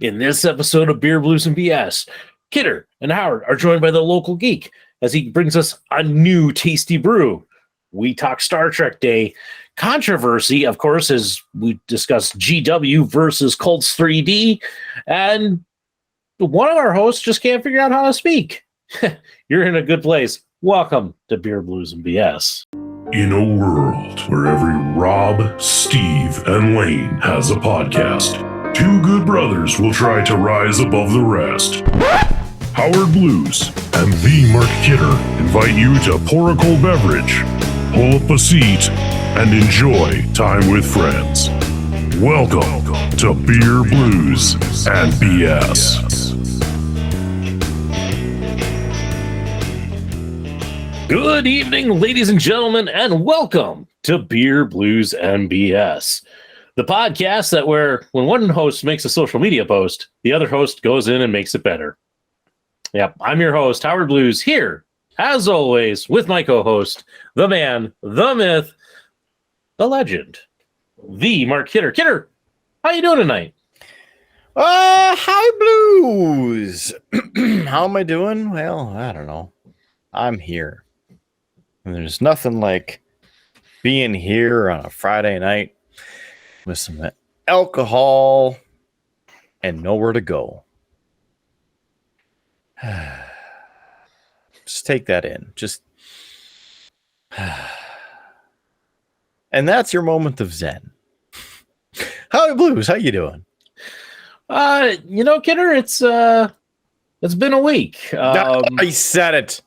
In this episode of Beer, Blues, and BS, Kidder and Howard are joined by the local geek as he brings us a new tasty brew. We talk Star Trek Day. Controversy, of course, as we discuss GW versus Colts 3D. And one of our hosts just can't figure out how to speak. You're in a good place. Welcome to Beer, Blues, and BS. In a world where every Rob, Steve, and Lane has a podcast, two good brothers will try to rise above the rest. Howard Blues and the Mark Kidder invite you to pour a cold beverage, pull up a seat, and enjoy time with friends. Welcome to Beer, Blues, and BS. Good evening, ladies and gentlemen, and welcome to Beer, Blues, and BS. The podcast that where when one host makes a social media post, the other host goes in and makes it better. Yep, I'm your host, Howard Blues, here, as always, with my co-host, the man, the myth, the legend, the Mark Kidder. Kidder, how you doing tonight? Howard Blues. How am I doing? Well, I don't know. I'm here. And there's nothing like being here on a Friday night with some alcohol and nowhere to go. Just take that in. Just and that's your moment of zen. Howdy Blues, how you doing? Kidder, it's been a week. I said it.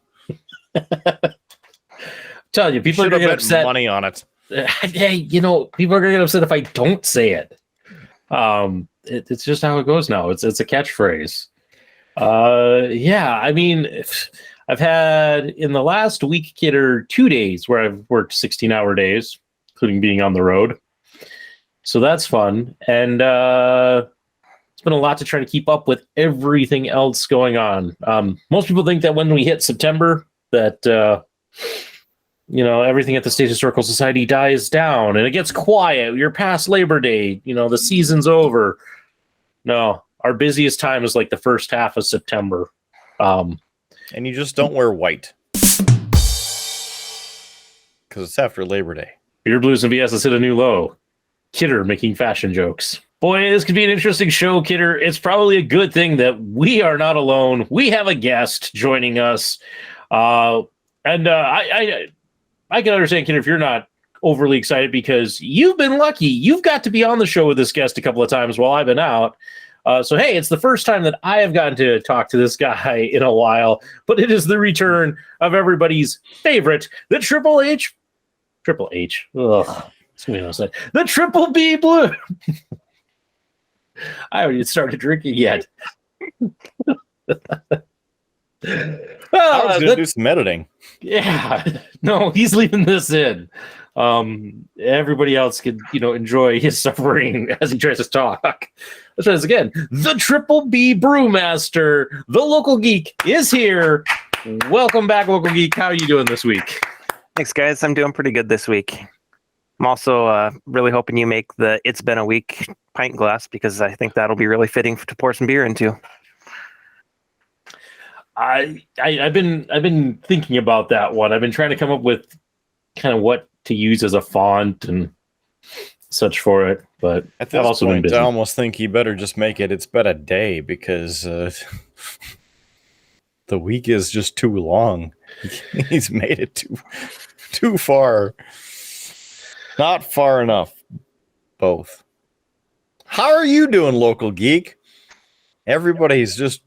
Tell you, people are going to get upset. Money on it. Hey, people are going to get upset if I don't say it. It's just how it goes now. It's a catchphrase. I mean, I've had in the last week, Kidder, 2 days where I've worked 16-hour days, including being on the road. So that's fun. And it's been a lot to try to keep up with everything else going on. Most people think that when we hit September that, everything at the State Historical Society dies down and it gets quiet. You're past Labor Day. The season's over. No, our busiest time is like the first half of September. And you just don't wear white. Because it's after Labor Day. Beer, Blues, and BS has hit a new low. Kidder making fashion jokes. Boy, this could be an interesting show, Kidder. It's probably a good thing that we are not alone. We have a guest joining us. I can understand, Kidder, if you're not overly excited because you've been lucky. You've got to be on the show with this guest a couple of times while I've been out. So, hey, it's the first time that I have gotten to talk to this guy in a while, but it is the return of everybody's favorite, the Triple H. Ugh. The Triple B Blue. I haven't even started drinking yet. I was going to do some editing. Yeah. No, he's leaving this in. Everybody else can, enjoy his suffering as he tries to talk. Let's try this again. The Triple B Brewmaster, the local geek, is here. Welcome back, local geek. How are you doing this week? Thanks, guys. I'm doing pretty good this week. I'm also really hoping you make the It's Been a Week pint glass because I think that'll be really fitting to pour some beer into. I've been thinking about that one. I've been trying to come up with kind of what to use as a font and such for it, but at this I've also point, been busy. I almost think you better just make it. It's been a day because the week is just too long. He's made it too far. Not far enough. Both. How are you doing, local geek? Everybody's just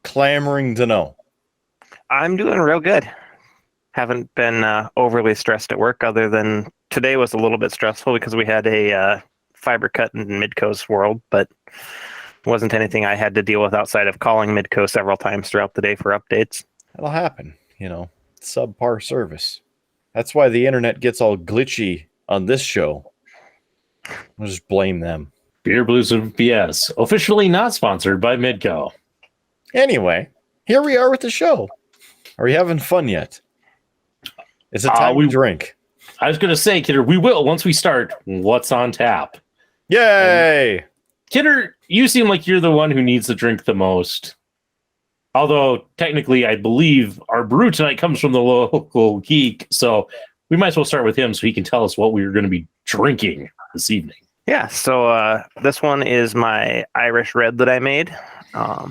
clamoring to know. I'm doing real good. Haven't been overly stressed at work other than today was a little bit stressful because we had a fiber cut in Midco's world, but it wasn't anything I had to deal with outside of calling Midco several times throughout the day for updates. It'll happen, subpar service. That's why the internet gets all glitchy on this show. I'll just blame them. Beer, Blues, and BS, officially not sponsored by Midco. Anyway, here we are with the show. Are you having fun yet? Is it time to drink? I was going to say, Kidder, we will once we start. What's on tap? Yay! Kidder, you seem like you're the one who needs to drink the most. Although, technically, I believe our brew tonight comes from the local geek, so we might as well start with him so he can tell us what we're going to be drinking this evening. Yeah, so this one is my Irish Red that I made. I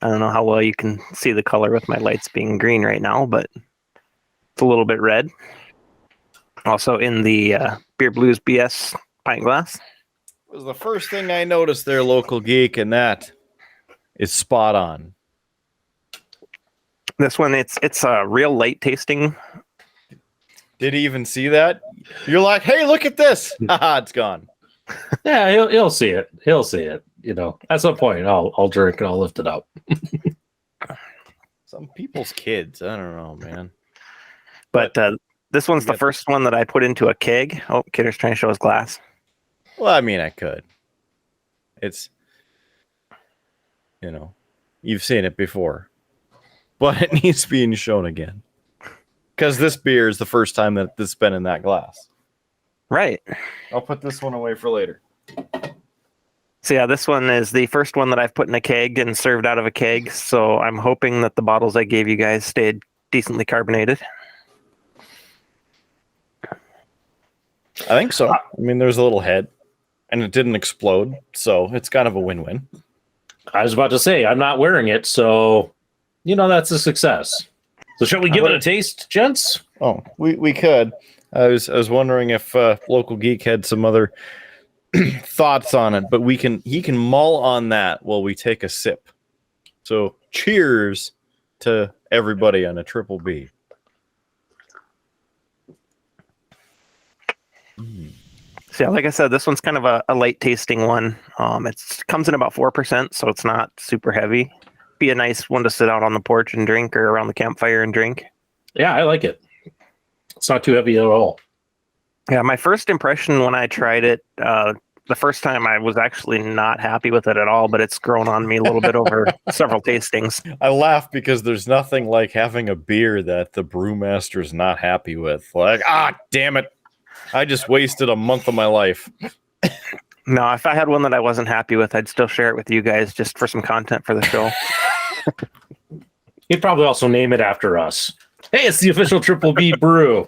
don't know how well you can see the color with my lights being green right now, but it's a little bit red. Also in the Beer Blues BS pint glass. It was the first thing I noticed there, local geek, and that is spot on. This one, it's a real light tasting. Did he even see that? You're like, hey, look at this. Haha, it's gone. Yeah, he'll see it. He'll see it. You know, at some point, I'll drink and I'll lift it up. Some people's kids. I don't know, man. But this one's the first one that I put into a keg. Oh, Kidder's trying to show his glass. Well, I mean, I could. It's, you've seen it before. But it needs being shown again. Because this beer is the first time that this has been in that glass. Right. I'll put this one away for later. So yeah, this one is the first one that I've put in a keg and served out of a keg. So I'm hoping that the bottles I gave you guys stayed decently carbonated. I think so. I mean, there's a little head, and it didn't explode, so it's kind of a win-win. I was about to say, I'm not wearing it, so, that's a success. So shall we give it a taste, gents? Oh, we could. I was wondering if Local Geek had some other thoughts on it, but he can mull on that while we take a sip. So cheers to everybody on a triple B. So yeah, like I said, this one's kind of a light tasting one. It comes in about 4%, so it's not super heavy. Be a nice one to sit out on the porch and drink, or around the campfire and drink. Yeah, I like it. It's not too heavy at all. Yeah, my first impression when I tried it, the first time I was actually not happy with it at all, but it's grown on me a little bit over several tastings. I laugh because there's nothing like having a beer that the brewmaster is not happy with. Like, damn it. I just wasted a month of my life. No, if I had one that I wasn't happy with, I'd still share it with you guys just for some content for the show. He'd probably also name it after us. Hey, it's the official Triple B brew.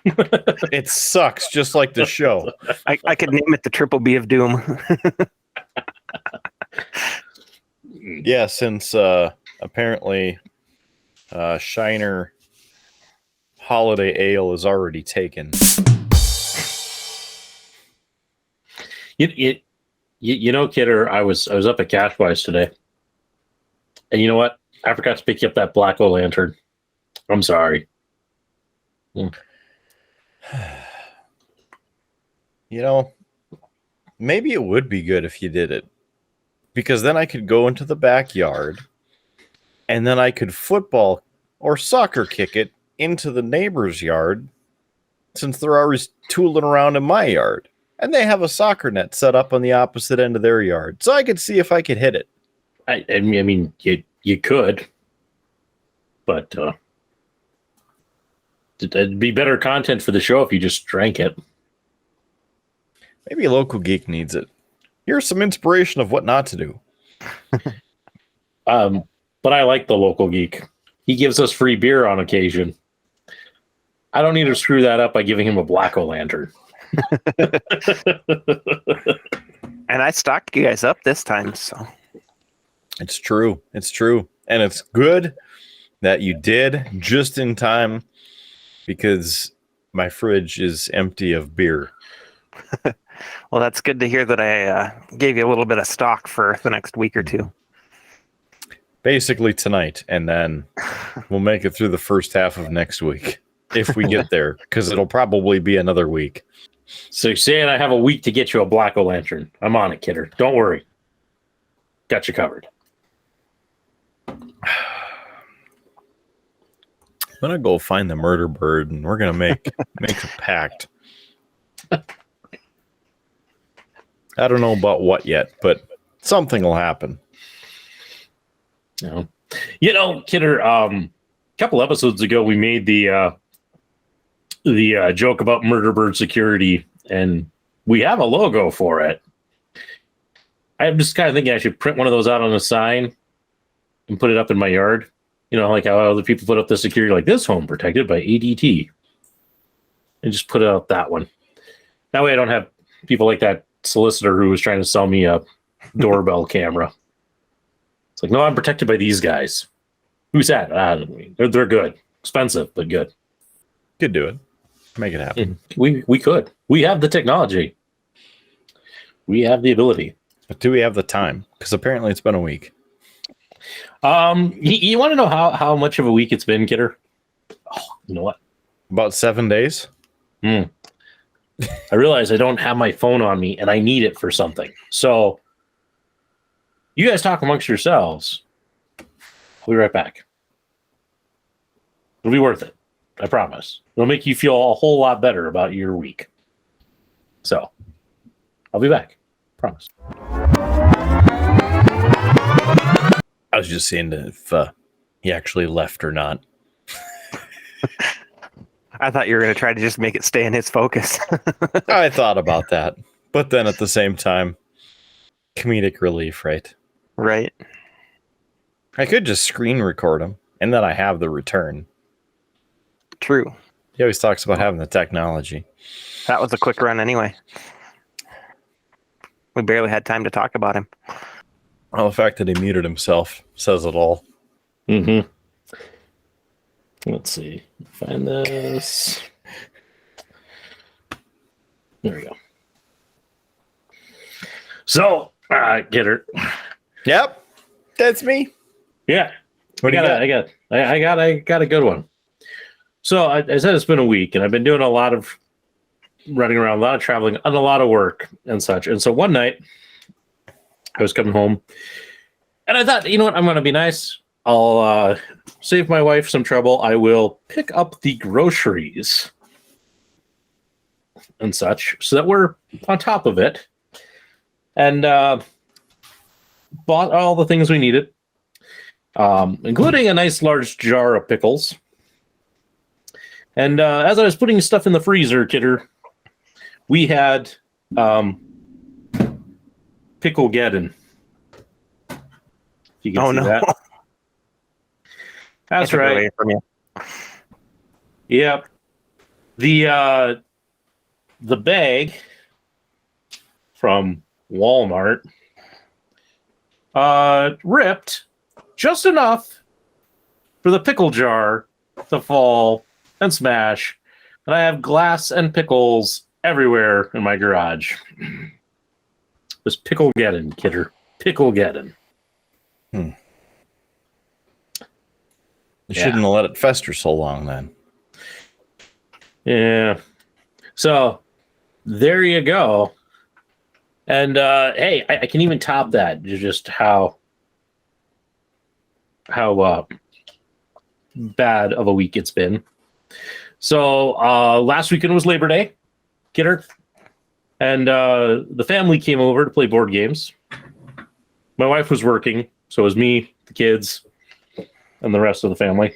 It sucks, just like the show. I could name it the Triple B of Doom. Yeah, since apparently Shiner Holiday Ale is already taken. Kidder, I was up at Cashwise today, and you know what? I forgot to pick you up that Black O-Lantern. I'm sorry. Maybe it would be good if you did it, because then I could go into the backyard, and then I could football or soccer kick it into the neighbor's yard, since they're always tooling around in my yard. And they have a soccer net set up on the opposite end of their yard. So I could see if I could hit it. I mean, you could. But it'd be better content for the show if you just drank it. Maybe a Local Geek needs it. Here's some inspiration of what not to do. But I like the Local Geek. He gives us free beer on occasion. I don't need to screw that up by giving him a Black O-Lantern. And I stocked you guys up this time, so it's true. And it's good that you did just in time, because my fridge is empty of beer. Well, that's good to hear that I gave you a little bit of stock for the next week or two. Basically tonight, and then we'll make it through the first half of next week if we get there, because it'll probably be another week. So you're saying I have a week to get you a Black O-Lantern. I'm on it, Kidder. Don't worry. Got you covered. I'm going to go find the murder bird, and we're going to make a pact. I don't know about what yet, but something will happen. Kidder, a couple episodes ago, we made the joke about Murder Bird Security, and we have a logo for it. I'm just kind of thinking I should print one of those out on a sign and put it up in my yard. You know, like how other people put up the security, like this home protected by ADT. And just put out that one. That way I don't have people like that solicitor who was trying to sell me a doorbell camera. It's like, no, I'm protected by these guys. Who's that? They're good. Expensive, but good. Could do it. Make it happen. We could. We have the technology. We have the ability. But do we have the time? Because apparently it's been a week. You want to know how much of a week it's been, Kidder? Oh, you know what? About 7 days. I realize I don't have my phone on me and I need it for something. So you guys talk amongst yourselves. I'll be right back. It'll be worth it. I promise. It'll make you feel a whole lot better about your week. So I'll be back. Promise. I was just seeing if he actually left or not. I thought you were going to try to just make it stay in his focus. I thought about that. But then at the same time, comedic relief, right? Right. I could just screen record him, and then I have the return. True. He always talks about having the technology. That was a quick run anyway. We barely had time to talk about him. Well, the fact that he muted himself says it all. Mm-hmm. Let's see. Find this. There we go. So, get her. Yep, that's me. Yeah. What do you got? I got a good one. So I said it's been a week, and I've been doing a lot of running around, a lot of traveling, and a lot of work and such. And so one night, I was coming home, and I thought, you know what, I'm going to be nice. I'll save my wife some trouble. I will pick up the groceries and such so that we're on top of it. And bought all the things we needed, including a nice large jar of pickles. And as I was putting stuff in the freezer, Kidder, we had Picklegeddon. You can see that. That's right. From you. Yep. The bag from Walmart ripped just enough for the pickle jar to fall and smash, and I have glass and pickles everywhere in my garage. It was Picklegeddon, Kidder. Picklegeddon. You shouldn't have let it fester so long then. Yeah. So there you go. And hey, I can even top that. Just how bad of a week it's been. So last weekend was Labor Day, Kidder, and the family came over to play board games. My wife was working, so it was me, the kids, and the rest of the family,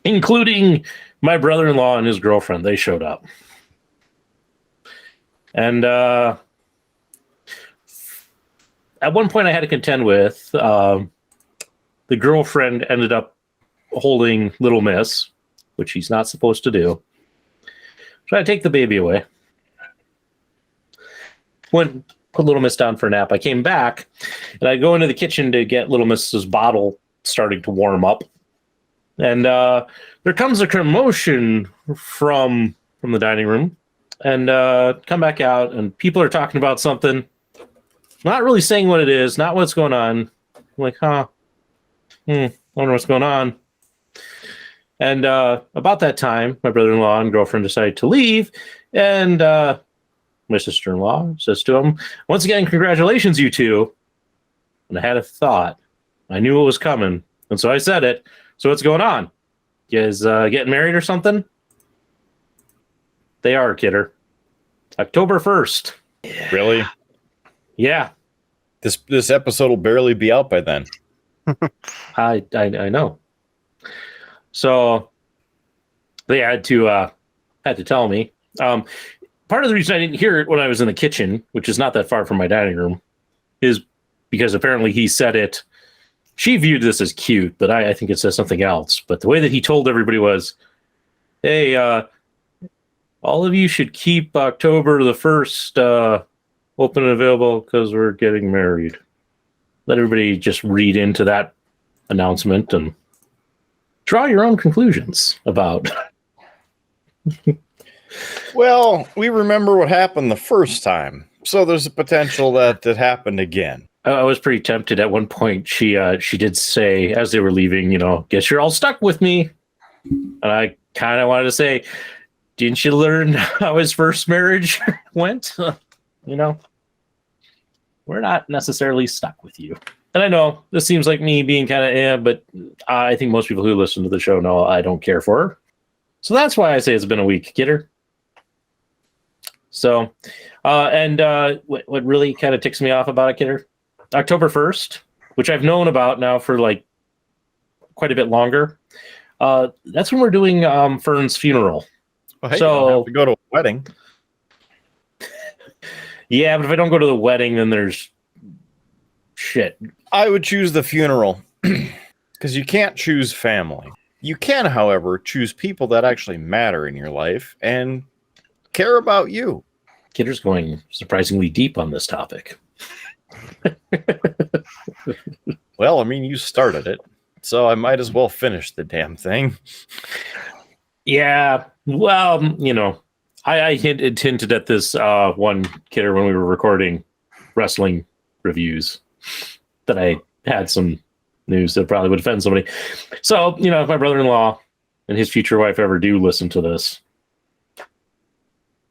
including my brother-in-law and his girlfriend. They showed up. And at one point I had to contend with, the girlfriend ended up holding Little Miss, which he's not supposed to do. So I take the baby away. Went, put Little Miss down for a nap. I came back, and I go into the kitchen to get Little Miss's bottle starting to warm up. And there comes a commotion from the dining room. And come back out, and people are talking about something. Not really saying what it is, not what's going on. I'm like, I wonder what's going on. And about that time, my brother-in-law and girlfriend decided to leave. And my sister-in-law says to him, once again, congratulations, you two. And I had a thought. I knew it was coming. And so I said it. So what's going on? You guys getting married or something? They are, Kidder. October 1st. Really? Yeah. This episode will barely be out by then. I know. So they had to tell me. Part of the reason I didn't hear it when I was in the kitchen, which is not that far from my dining room, because apparently he said it. She viewed this as cute, but I think it says something else. But the way that he told everybody was, hey, all of you should keep October the 1st open and available because we're getting married. Let everybody just read into that announcement and draw your own conclusions about. Well, we remember what happened the first time, so there's a potential that it happened again. I was pretty tempted at one point. She did say as they were leaving, guess you're all stuck with me. And I kind of wanted to say, didn't you learn how his first marriage went? We're not necessarily stuck with you. And I know this seems like me being kind of but I think most people who listen to the show know I don't care for her. So that's why I say it's been a week, kidder. So, what really kind of ticks me off about it, kidder, October 1st, which I've known about now for like quite a bit longer. That's when we're doing Fern's funeral. Well, hey, so you don't have to go to a wedding. Yeah, but if I don't go to the wedding, then there's shit. I would choose the funeral because you can't choose family. You can, however, choose people that actually matter in your life and care about you. Kidder's going surprisingly deep on this topic. Well, I mean, you started it, so I might as well finish the damn thing. Yeah, well, I hinted at this one, Kidder, when we were recording wrestling reviews, that I had some news that probably would offend somebody. So, if my brother-in-law and his future wife ever do listen to this,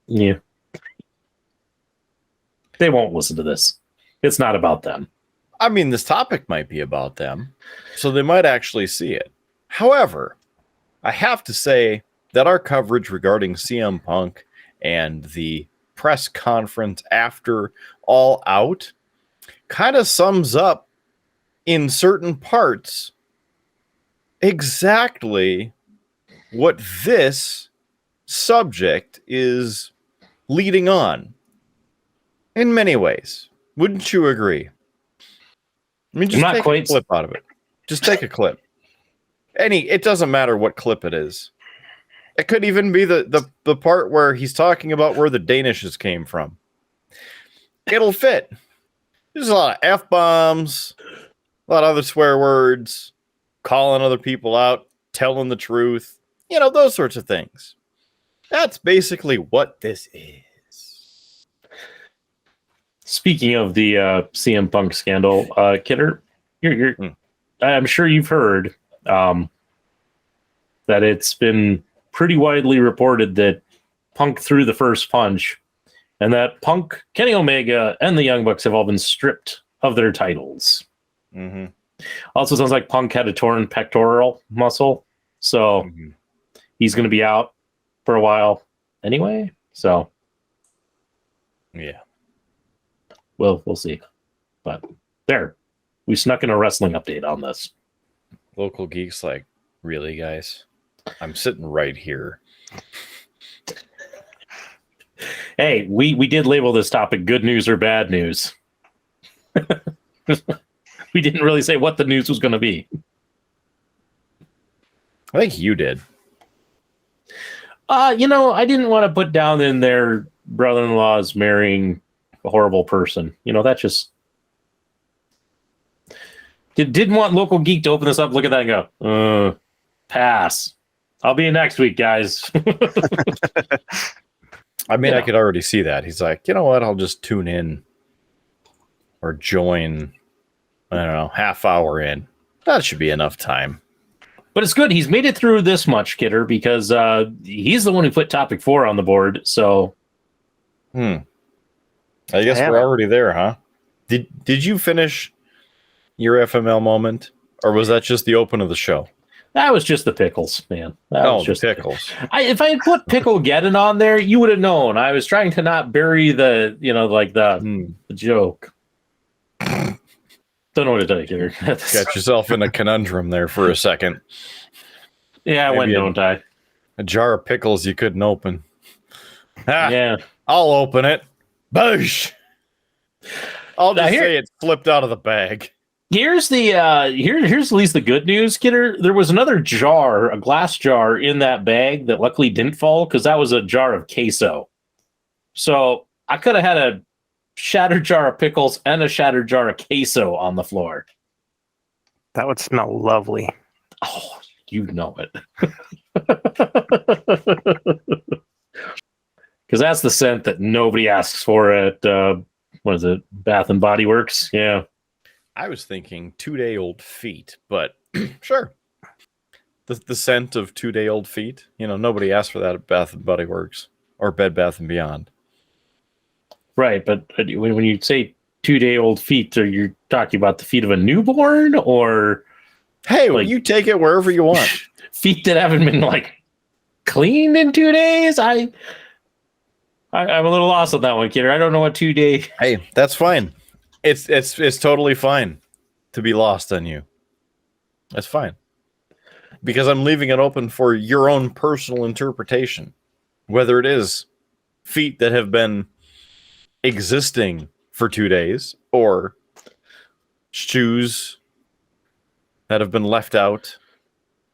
yeah, they won't listen to this. It's not about them. I mean, this topic might be about them, so they might actually see it. However, I have to say that our coverage regarding CM Punk and the press conference after All Out kind of sums up in certain parts exactly what this subject is leading on in many ways. Wouldn't you agree? I mean, just take a clip out of it. Just take a clip. It doesn't matter what clip it is. It could even be the part where he's talking about where the Danishes came from. It'll fit. There's a lot of F-bombs, a lot of other swear words, calling other people out, telling the truth, those sorts of things. That's basically what this is. Speaking of the CM Punk scandal, Kidder, I'm sure you've heard that it's been pretty widely reported that Punk threw the first punch, and that Punk, Kenny Omega, and the Young Bucks have all been stripped of their titles. Mm-hmm. Also sounds like Punk had a torn pectoral muscle, so he's going to be out for a while anyway. So, yeah. Well, we'll see. But there, we snuck in a wrestling update on this. Local Geeks like, really, guys? I'm sitting right here. Hey, we did label this topic good news or bad news. We didn't really say what the news was going to be. I think you did. I didn't want to put down in their brother-in-law's marrying a horrible person. That just didn't want Local Geek to open this up, look at that and go, pass. I'll be in next week, guys. I mean, I could already see that. He's like, you know what? I'll just tune in or join, I don't know, half hour in. That should be enough time. But it's good. He's made it through this much, Kidder, because he's the one who put topic 4 on the board. So, I guess we're already there, huh? Did you finish your FML moment, or was that just the open of the show? That was just the pickles, man. That was just pickles. If I had put Picklegeddon on there, you would have known. I was trying to not bury the joke. Don't know what to tell you, Kidder. Got yourself in a conundrum there for a second. Yeah, I went, don't I? A jar of pickles you couldn't open. Yeah. I'll open it. Boosh! I'll just say it slipped out of the bag. Here's the here's at least the good news, Kidder. There was another jar, a glass jar in that bag that luckily didn't fall because that was a jar of queso. So I could have had a shattered jar of pickles and a shattered jar of queso on the floor. That would smell lovely. Oh, you know it. Because that's the scent that nobody asks for at what is it, Bath and Body Works? Yeah. I was thinking 2-day-old feet, but sure. The scent of 2-day-old feet. You know, nobody asked for that at Bath and Body Works or Bed Bath and Beyond. Right, but when you say 2-day-old feet, are you talking about the feet of a newborn or? Hey, well, you take it wherever you want. Feet that haven't been like cleaned in 2 days. I'm a little lost on that one, Kidder. I don't know what 2 day. Hey, that's fine. It's totally fine to be lost on you. That's fine. Because I'm leaving it open for your own personal interpretation. Whether it is feet that have been existing for 2 days or shoes that have been left out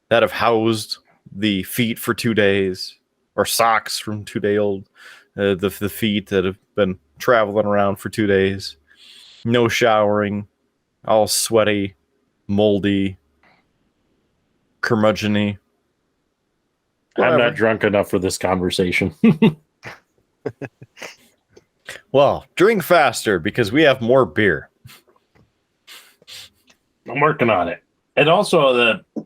that have housed the feet for 2 days, or socks from 2-day-old, the feet that have been traveling around for 2 days. No showering, all sweaty, moldy, curmudgeon-y. I'm not drunk enough for this conversation. Well, drink faster because we have more beer. I'm working on it. And also the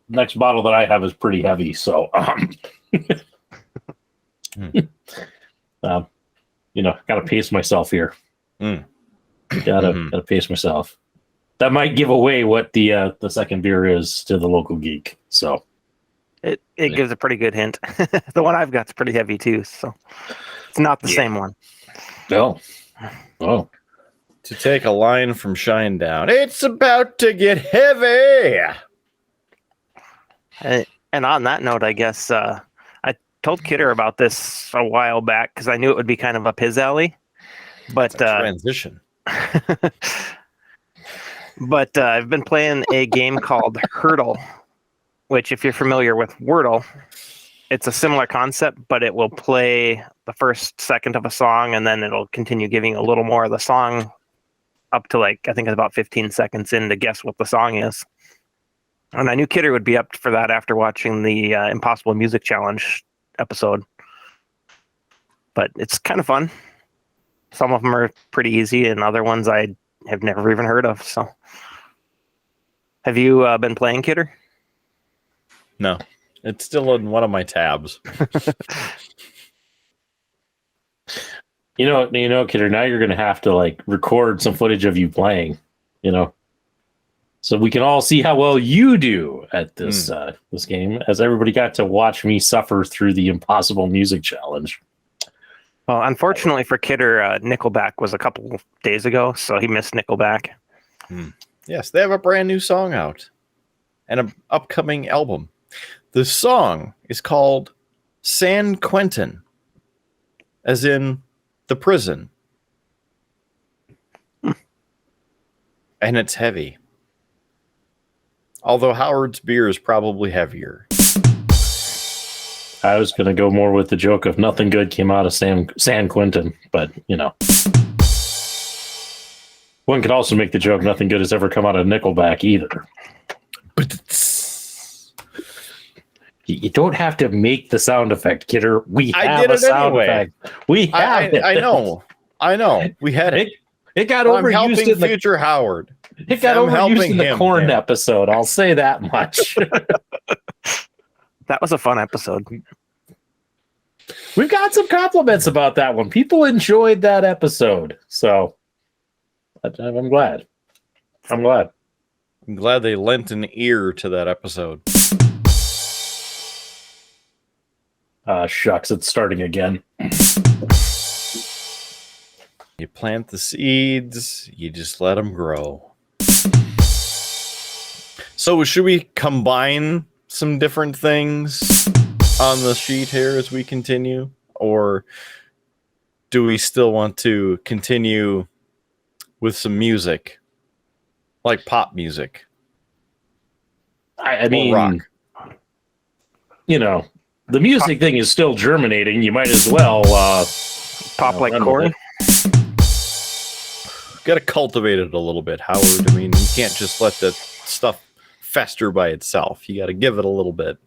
next bottle that I have is pretty heavy, so gotta pace myself here. Gotta pace myself. That might give away what the second beer is to the local geek. So it gives a pretty good hint. The one I've got's pretty heavy too, so it's not the same one. No. Oh. To take a line from Shinedown, it's about to get heavy. And on that note, I guess I told Kidder about this a while back because I knew it would be kind of up his alley. But transition. But I've been playing a game called Heardle, which, if you're familiar with Wordle, it's a similar concept, but it will play the first second of a song, and then it'll continue giving a little more of the song up to, like, I think it's about 15 seconds in to guess what the song is. And I knew Kidder would be up for that after watching the Impossible Music Challenge episode. But it's kind of fun. Some of them are pretty easy, and other ones I have never even heard of. So, have you been playing, Kidder? No, it's still in one of my tabs. You know, Kidder, now you're going to have to like record some footage of you playing, so we can all see how well you do at this this game, as everybody got to watch me suffer through the Impossible Music Challenge. Well, unfortunately for Kidder, Nickelback was a couple days ago, so he missed Nickelback. Yes, they have a brand new song out and an upcoming album. The song is called San Quentin, as in the prison. And it's heavy. Although Howard's beer is probably heavier. I was going to go more with the joke of nothing good came out of San Quentin, but, one could also make the joke nothing good has ever come out of Nickelback either. You don't have to make the sound effect, Kidder. We have a sound effect. We have it. I know. We had it. It got overused in the future Howard. It got overused in the corn episode. I'll say that much. That was a fun episode. We've got some compliments about that one. People enjoyed that episode, so I'm glad. I'm glad they lent an ear to that episode. Shucks, it's starting again. You plant the seeds, you just let them grow. So should we combine some different things on the sheet here as we continue? Or do we still want to continue with some music, like pop music. I mean, rock. You know, the music thing is still germinating. You might as well pop like run with corn. Got to cultivate it a little bit, Howard. I mean, you can't just let that stuff fester by itself. You got to give it a little bit.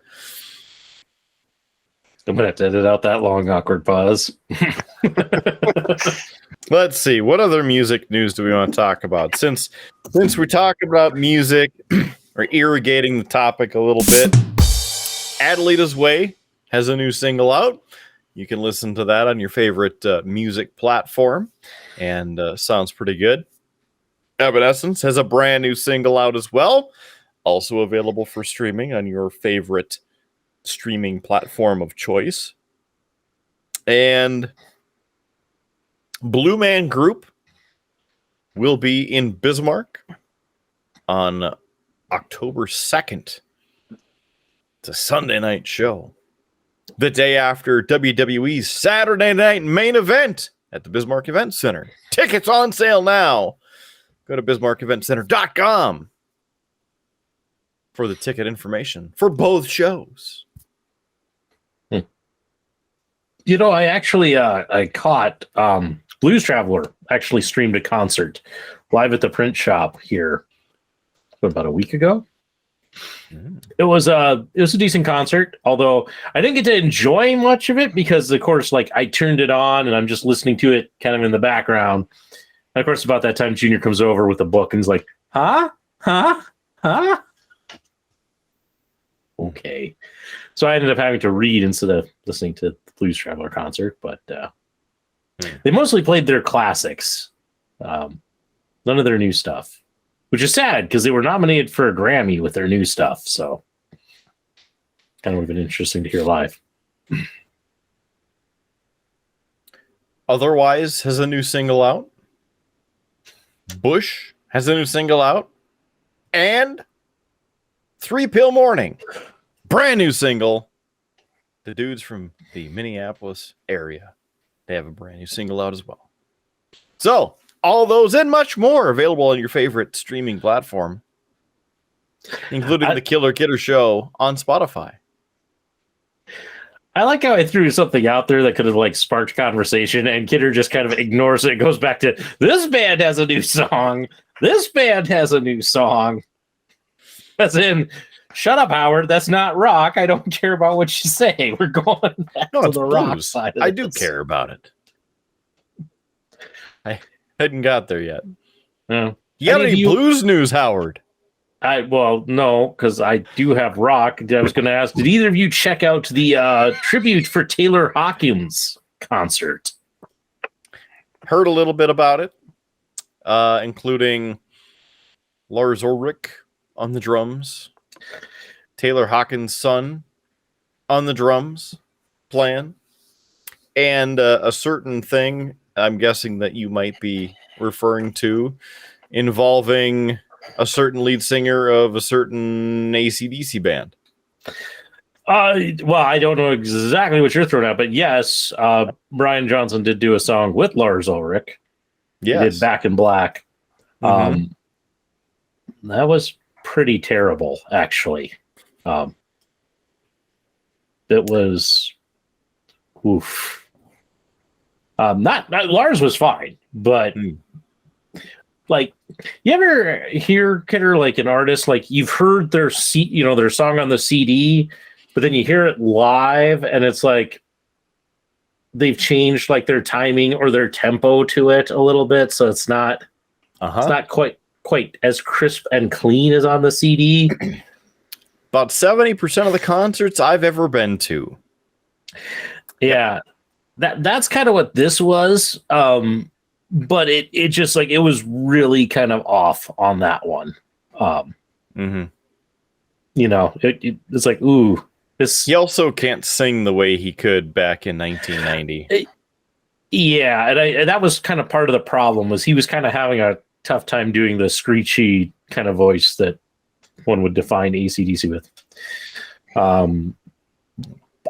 I'm gonna have to edit out that long awkward pause. Let's see. What other music news do we want to talk about? Since we're talking about music or irrigating the topic a little bit, Adelita's Way has a new single out. You can listen to that on your favorite music platform, and sounds pretty good. Evanescence has a brand new single out as well, also available for streaming on your favorite streaming platform of choice. And Blue Man Group will be in Bismarck on October 2nd. It's a Sunday night show. The day after WWE's Saturday night main event at the Bismarck Event Center. Tickets on sale now. Go to bismarckeventcenter.com for the ticket information for both shows. You know, I actually I caught Blues Traveler actually streamed a concert live at the print shop here about a week ago. It was a decent concert, although I didn't get to enjoy much of it because, of course, like I turned it on and I'm just listening to it kind of in the background. And of course, about that time, Junior comes over with a book and is like, huh? Okay. So I ended up having to read instead of listening to the Blues Traveler concert, but they mostly played their classics. None of their new stuff, which is sad because they were nominated for a Grammy with their new stuff. So kind of would have been interesting to hear live. Otherwise has a new single out. Bush has a new single out. And 3 Pill Morning, brand new single. The dudes from the Minneapolis area, they have a brand new single out as well. So, all those and much more available on your favorite streaming platform, including the Killer Kidder Show on Spotify. I like how I threw something out there that could have like sparked conversation, and Kidder just kind of ignores it. It goes back to, this band has a new song. This band has a new song. As in, shut up, Howard. That's not rock. I don't care about what you say. We're going back to the rock side of I this. do care about it. I hadn't got there yet. No. You got any blues news, Howard? Well, no, because I do have rock. I was going to ask, did either of you check out the tribute for Taylor Hawkins concert? Heard a little bit about it, including Lars Ulrich on the drums, Taylor Hawkins' son on the drums playing, and a certain thing I'm guessing that you might be referring to involving a certain lead singer of a certain AC/DC band. Well, I don't know exactly what you're throwing out, but yes, Brian Johnson did do a song with Lars Ulrich. Yes. He did Back in Black. That was pretty terrible, actually. It was oof. Not Lars was fine, but like, you ever hear, Kidder, like an artist, like you've heard their their song on the CD, but then you hear it live and it's like they've changed like their timing or their tempo to it a little bit, so it's not quite as crisp and clean as on the CD. About 70% of the concerts I've ever been to. Yeah. That's kind of what this was. But it just like, it was really kind of off on that one. It's like, ooh, this. He also can't sing the way he could back in 1990. Yeah. And that was kind of part of the problem, was he was kind of having a tough time doing the screechy kind of voice that one would define AC/DC with.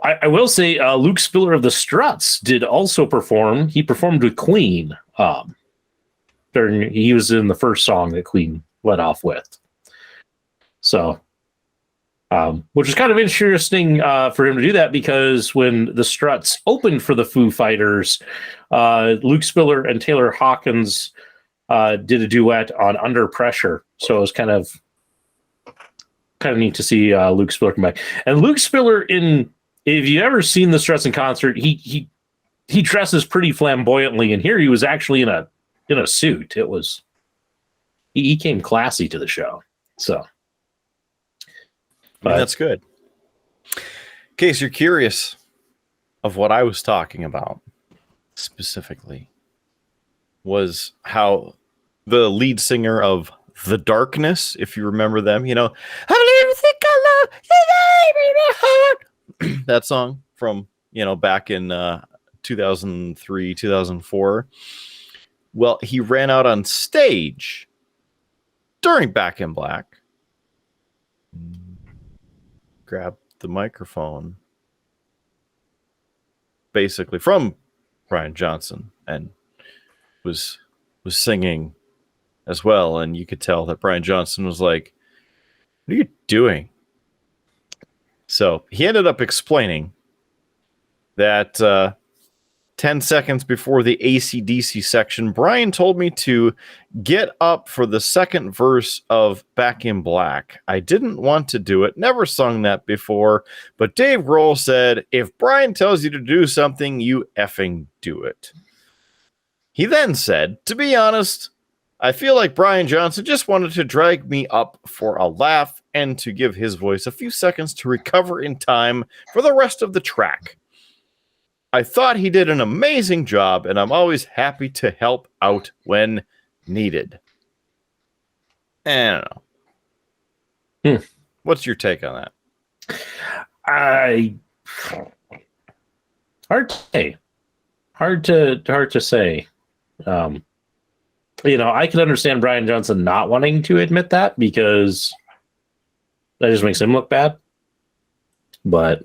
I will say Luke Spiller of the Struts did also perform. He performed with Queen. He was in the first song that Queen led off with. So, which is kind of interesting for him to do that, because when the Struts opened for the Foo Fighters, Luke Spiller and Taylor Hawkins did a duet on Under Pressure. So it was kind of neat to see Luke Spiller come back. And Luke Spiller, if you've ever seen the Struts in concert, he dresses pretty flamboyantly, and here he was actually in a suit. It was he came classy to the show. So that's good. In case you're curious of what I was talking about specifically, was how the lead singer of The Darkness, if you remember them, I don't even think I love that song from, back in 2003, 2004. Well, he ran out on stage during Back in Black, grabbed the microphone basically from Brian Johnson and was singing as well. And you could tell that Brian Johnson was like, "What are you doing?" So he ended up explaining that 10 seconds before the AC/DC section, Brian told me to get up for the second verse of Back in Black. I didn't want to do it, never sung that before, but Dave Grohl said, if Brian tells you to do something, you effing do it. He then said, to be honest, I feel like Brian Johnson just wanted to drag me up for a laugh and to give his voice a few seconds to recover in time for the rest of the track. I thought he did an amazing job, and I'm always happy to help out when needed. I don't know. What's your take on that? Hard to say. I can understand Brian Johnson not wanting to admit that, because that just makes him look bad. But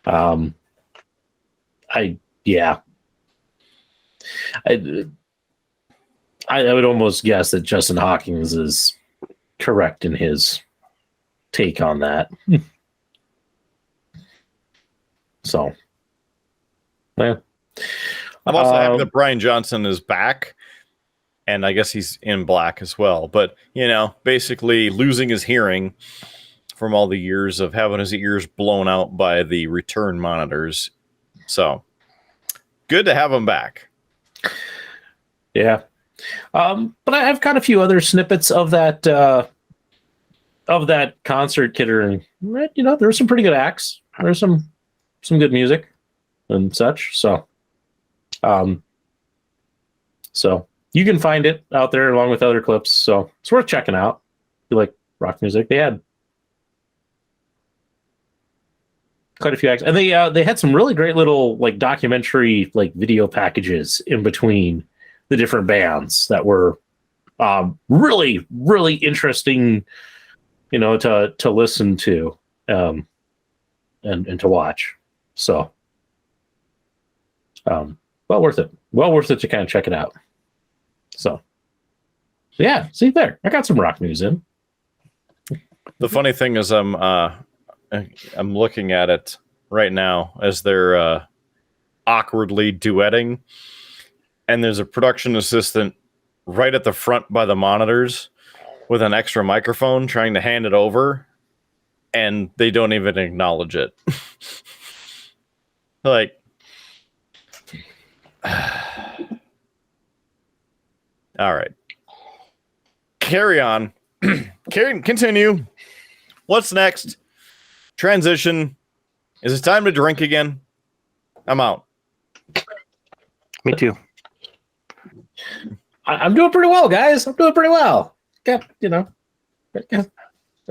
I would almost guess that Justin Hawkins is correct in his take on that. So, yeah. I'm also happy that Brian Johnson is back, and I guess he's in black as well. But, basically losing his hearing from all the years of having his ears blown out by the return monitors. So, good to have him back. Yeah. But I have got a few other snippets of that concert, Kidder, and there were some pretty good acts. There's some good music and such. So you can find it out there along with other clips. So it's worth checking out. If you like rock music, they had quite a few acts, and they had some really great little documentary video packages in between the different bands that were really, really interesting, to listen to and to watch. So well worth it. Well worth it to kind of check it out. So yeah, see there, I got some rock news in. The funny thing is, I'm looking at it right now as they're awkwardly duetting, and there's a production assistant right at the front by the monitors with an extra microphone trying to hand it over, and they don't even acknowledge it. All right. Carry on. Continue. What's next? Transition. Is it time to drink again? I'm out. Me too. I'm doing pretty well, guys. I'm doing pretty well. Yeah,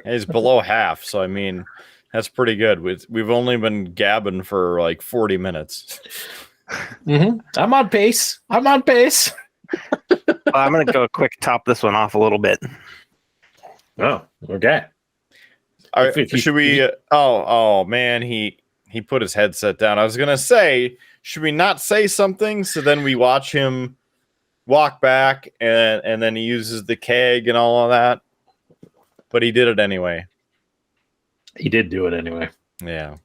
It's below half, so I mean, that's pretty good. We've only been gabbing for 40 minutes. Mm-hmm. I'm on pace. Well, I'm going to go quick top this one off a little bit. Oh, okay. All right, should we? Oh man, he put his headset down. I was gonna say, should we not say something so then we watch him walk back, and then he uses the keg and all of that. But he did it anyway. He did do it anyway. Yeah.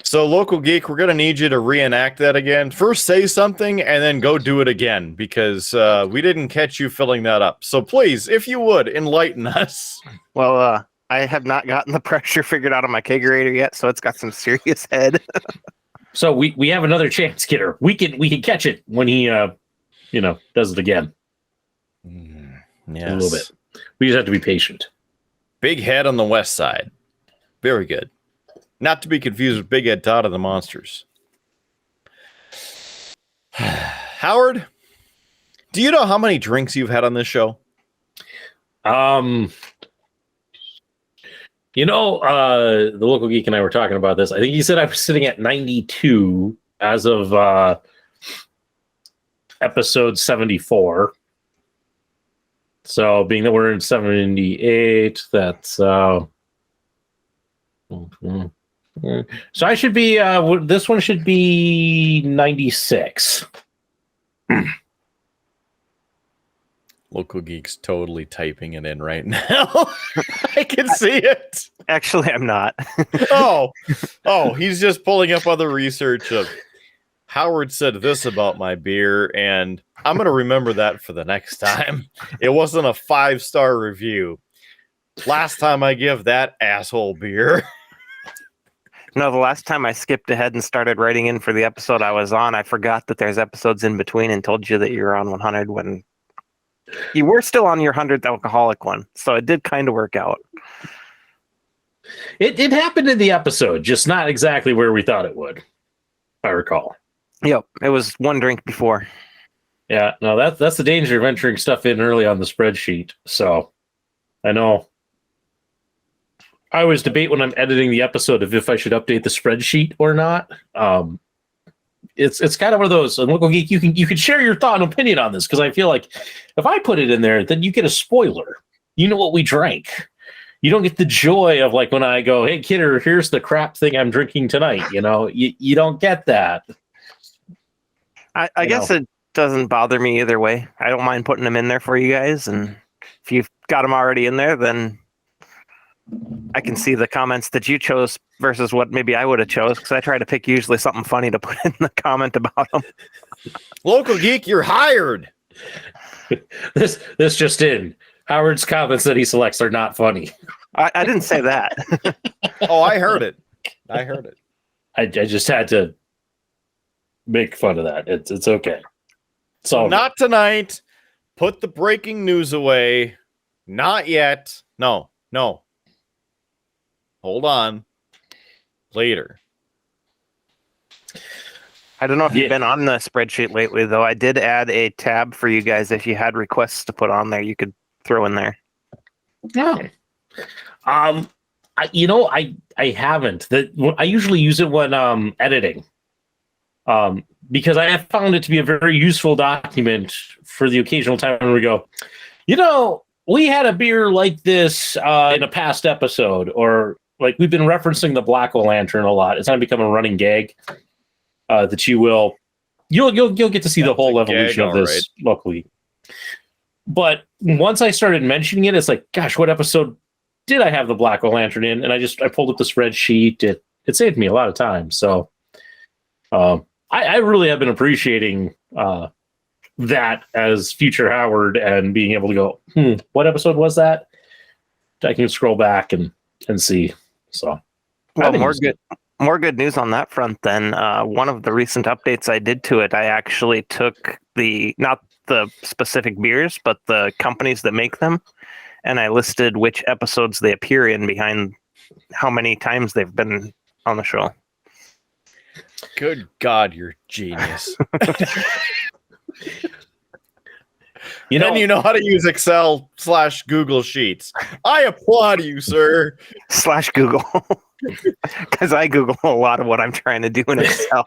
So, Local Geek, we're going to need you to reenact that again. First, say something, and then go do it again, because we didn't catch you filling that up. So, please, if you would, enlighten us. Well, I have not gotten the pressure figured out on my kegerator yet, so it's got some serious head. So we have another chance, Kidder. We can catch it when he does it again. Yes. A little bit. We just have to be patient. Big Head on the west side. Very good. Not to be confused with Big Head Todd of the Monsters. Howard, do you know how many drinks you've had on this show? The Local Geek and I were talking about this. I think he said I was sitting at 92 as of episode 74. So being that we're in 78, that's so I should be this one should be 96. Local Geek's totally typing it in right now. I can see it. Actually, I'm not. Oh, he's just pulling up other research of Howard said this about my beer, and I'm going to remember that for the next time. It wasn't a 5-star review. Last time I give that asshole beer. No, the last time I skipped ahead and started writing in for the episode I was on, I forgot that there's episodes in between and told you that you were on 100 when you were still on your 100th alcoholic one. So it did kind of work out. It happened in the episode, just not exactly where we thought it would, if I recall. Yep, it was one drink before. Yeah, no, that's the danger of entering stuff in early on the spreadsheet. So I know I always debate when I'm editing the episode of if I should update the spreadsheet or not. It's kind of one of those. And Local Geek, you can share your thought and opinion on this, because I feel like if I put it in there, then you get a spoiler. You know what we drank. You don't get the joy of like when I go, "Hey, Kidder, here's the crap thing I'm drinking tonight." You don't get that. I guess it doesn't bother me either way. I don't mind putting them in there for you guys, and if you've got them already in there, then I can see the comments that you chose versus what maybe I would have chose, because I try to pick usually something funny to put in the comment about them. Local Geek, you're hired. This just in. Howard's comments that he selects are not funny. I didn't say that. Oh, I heard it. I just had to make fun of that. It's okay. So not tonight. Put the breaking news away. Not yet. No. Hold on. Later. I don't know if you've been on the spreadsheet lately, though. I did add a tab for you guys. If you had requests to put on there, you could throw in there. Yeah. I haven't. I usually use it when editing. Because I have found it to be a very useful document for the occasional time when we go, we had a beer like this in a past episode, or like we've been referencing the Black Lantern a lot. It's kind of become a running gag that you'll get to see the whole evolution of this locally. But once I started mentioning it, it's like, gosh, what episode did I have the Black Lantern in? And I pulled up the spreadsheet. It saved me a lot of time. So I really have been appreciating that as future Howard, and being able to go, what episode was that? I can scroll back and see. So, well, more good news on that front. Then one of the recent updates I did to it, I actually took not the specific beers, but the companies that make them, and I listed which episodes they appear in behind how many times they've been on the show. Good God, you're genius. You know how to use Excel / Google Sheets. I applaud you, sir. / Google. Because I Google a lot of what I'm trying to do in Excel.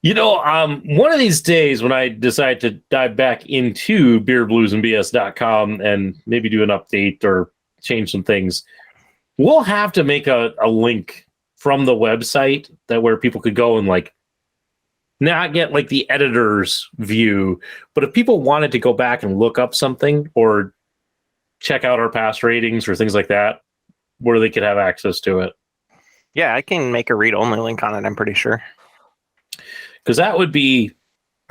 One of these days when I decide to dive back into beerbluesandbs.com and maybe do an update or change some things, we'll have to make a link from the website where people could go and like not get like the editor's view, but if people wanted to go back and look up something or check out our past ratings or things like that, where they could have access to it. Yeah, I can make a read-only link on it, I'm pretty sure. Because that would be,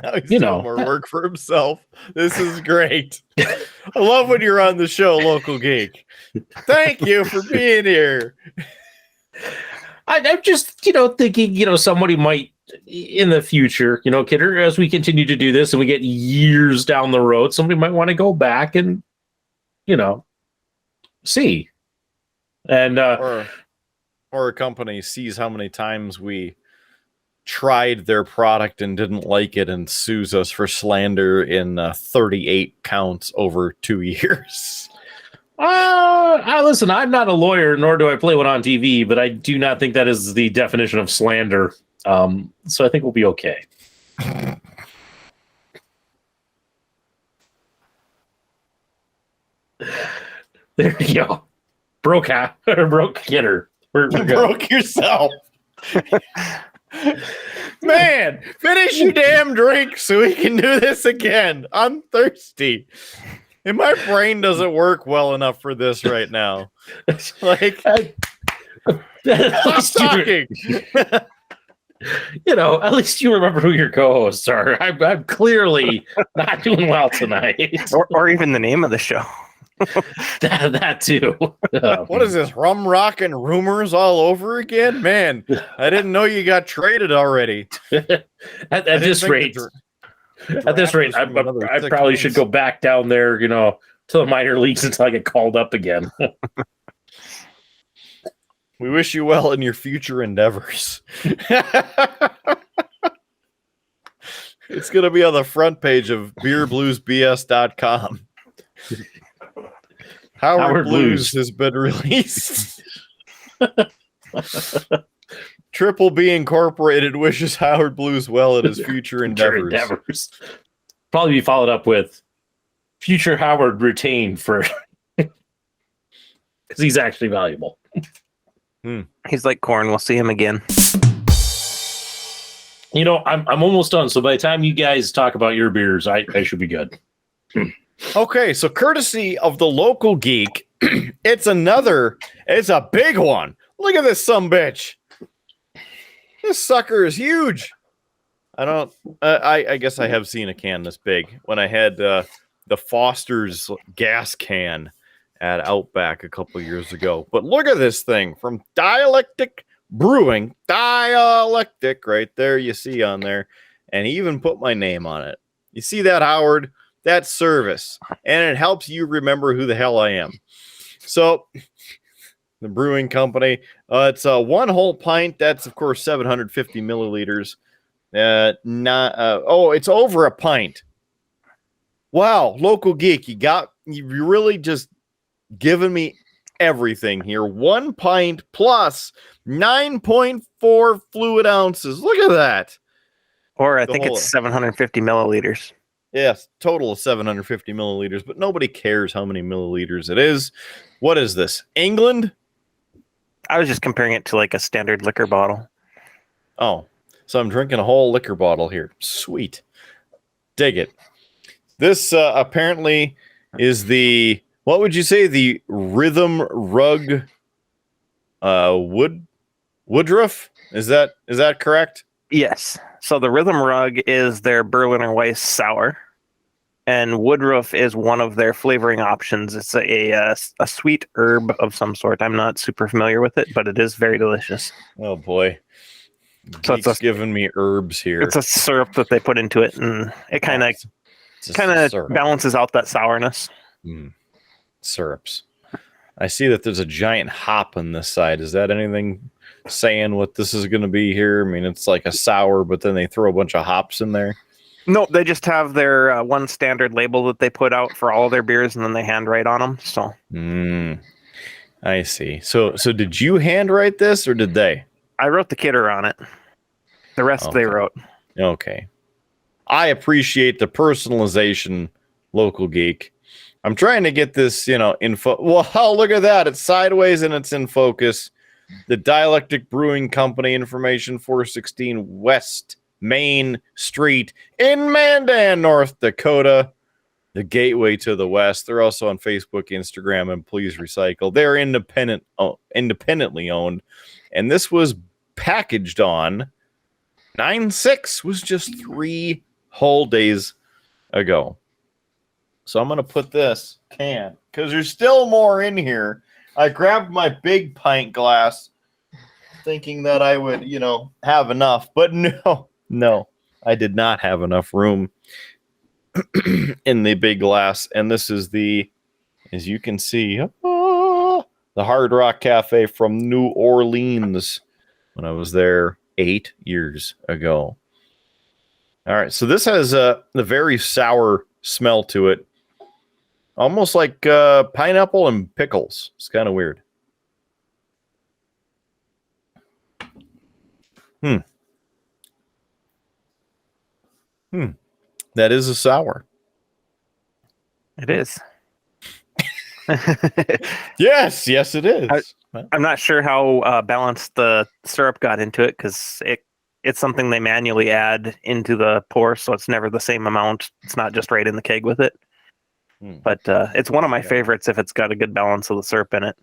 Now he's doing more work for himself. This is great. I love when you're on the show, Local Geek. Thank you for being here. I'm just, thinking, somebody might in the future, Kidder, as we continue to do this and we get years down the road, somebody might want to go back and, see. And or a company sees how many times we tried their product and didn't like it and sues us for slander in 38 counts over 2 years. Listen, I'm not a lawyer, nor do I play one on TV, but I do not think that is the definition of slander. So I think we'll be okay. There you go. Broke Kidder. We're broke yourself. Man, finish your damn drink so we can do this again. I'm thirsty. And my brain doesn't work well enough for this right now. Like, stop talking. At least you remember who your co-hosts are. I'm clearly not doing well tonight. or even the name of the show. that too. What is this? Rum Rock and Rumors all over again? Man, I didn't know you got traded already. At this rate, I probably should go back down there, to the minor leagues until I get called up again. We wish you well in your future endeavors. It's going to be on the front page of beerbluesbs.com. Howard Blues has been released. Triple B Incorporated wishes Howard Blues well in his future endeavors. Probably be followed up with future Howard retained for because he's actually valuable. He's like corn. We'll see him again. I'm almost done. So by the time you guys talk about your beers, I should be good. Okay, so courtesy of the Local Geek, it's a big one. Look at this sumbitch. This sucker is huge. I guess I have seen a can this big when I had the Foster's gas can at Outback a couple years ago. But look at this thing from Dialectic Brewing. Dialectic right there, you see on there. And he even put my name on it. You see that, Howard? That's service. And it helps you remember who the hell I am. So the brewing company, it's a 1 whole pint. That's, of course, 750 milliliters. It's over a pint. Wow, Local Geek, you really just given me everything here. 1 pint plus 9.4 fluid ounces. Look at that. Or I think it's 750 milliliters. Yes, total of 750 milliliters, but nobody cares how many milliliters it is. What is this? England? I was just comparing it to like a standard liquor bottle. Oh, so I'm drinking a whole liquor bottle here. Sweet. Dig it. This apparently is what would you say? The Rhythm Rug Woodruff? Is that correct? Yes. So the Rhythm Rug is their Berliner Weiss sour, and Woodruff is one of their flavoring options. It's a sweet herb of some sort. I'm not super familiar with it, but it is very delicious. Oh boy. So it's giving me herbs here. It's a syrup that they put into it, and it kind of balances out that sourness. Syrups. I see that there's a giant hop on this side. Is that anything saying what this is going to be here? I mean, it's like a sour, but then they throw a bunch of hops in there. No, they just have their one standard label that they put out for all their beers, and then they handwrite on them. So, I see. So did you handwrite this, or did they? I wrote the kidder on it. The rest they wrote. Okay. I appreciate the personalization, Local Geek. I'm trying to get this, info. Well, look at that. It's sideways and it's in focus. The Dialectic Brewing Company information, 416 West Main Street in Mandan, North Dakota, the gateway to the West. They're also on Facebook, Instagram, and Please Recycle. They're independently owned, and this was packaged on 9/6, was just 3 whole days ago. So I'm going to put this can, because there's still more in here. I grabbed my big pint glass thinking that I would, have enough. But no, I did not have enough room in the big glass. And this is as you can see, the Hard Rock Cafe from New Orleans when I was there 8 years ago. All right, so this has a very sour smell to it. Almost like pineapple and pickles. It's kind of weird. That is a sour. It is. Yes, it is. I'm not sure how balanced the syrup got into it, because it's something they manually add into the pour, so it's never the same amount. It's not just right in the keg with it. But it's one of my favorites if it's got a good balance of the syrup in it.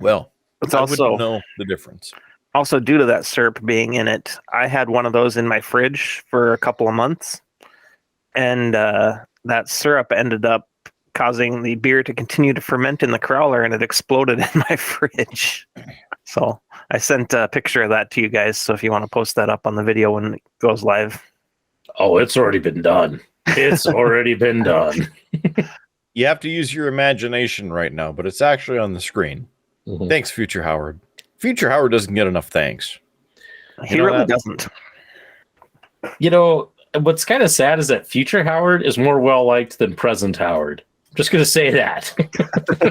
Well, it's I also wouldn't know the difference. Also, due to that syrup being in it, I had one of those in my fridge for a couple of months, and that syrup ended up causing the beer to continue to ferment in the crowler, and it exploded in my fridge. So I sent a picture of that to you guys, so if you want to post that up on the video when it goes live. Oh, it's already been done. It's already been done. You have to use your imagination right now, but it's actually on the screen. Mm-hmm. Thanks, Future Howard. Future Howard doesn't get enough thanks. He really doesn't. What's kind of sad is that Future Howard is more well-liked than present Howard. I'm just going to say that.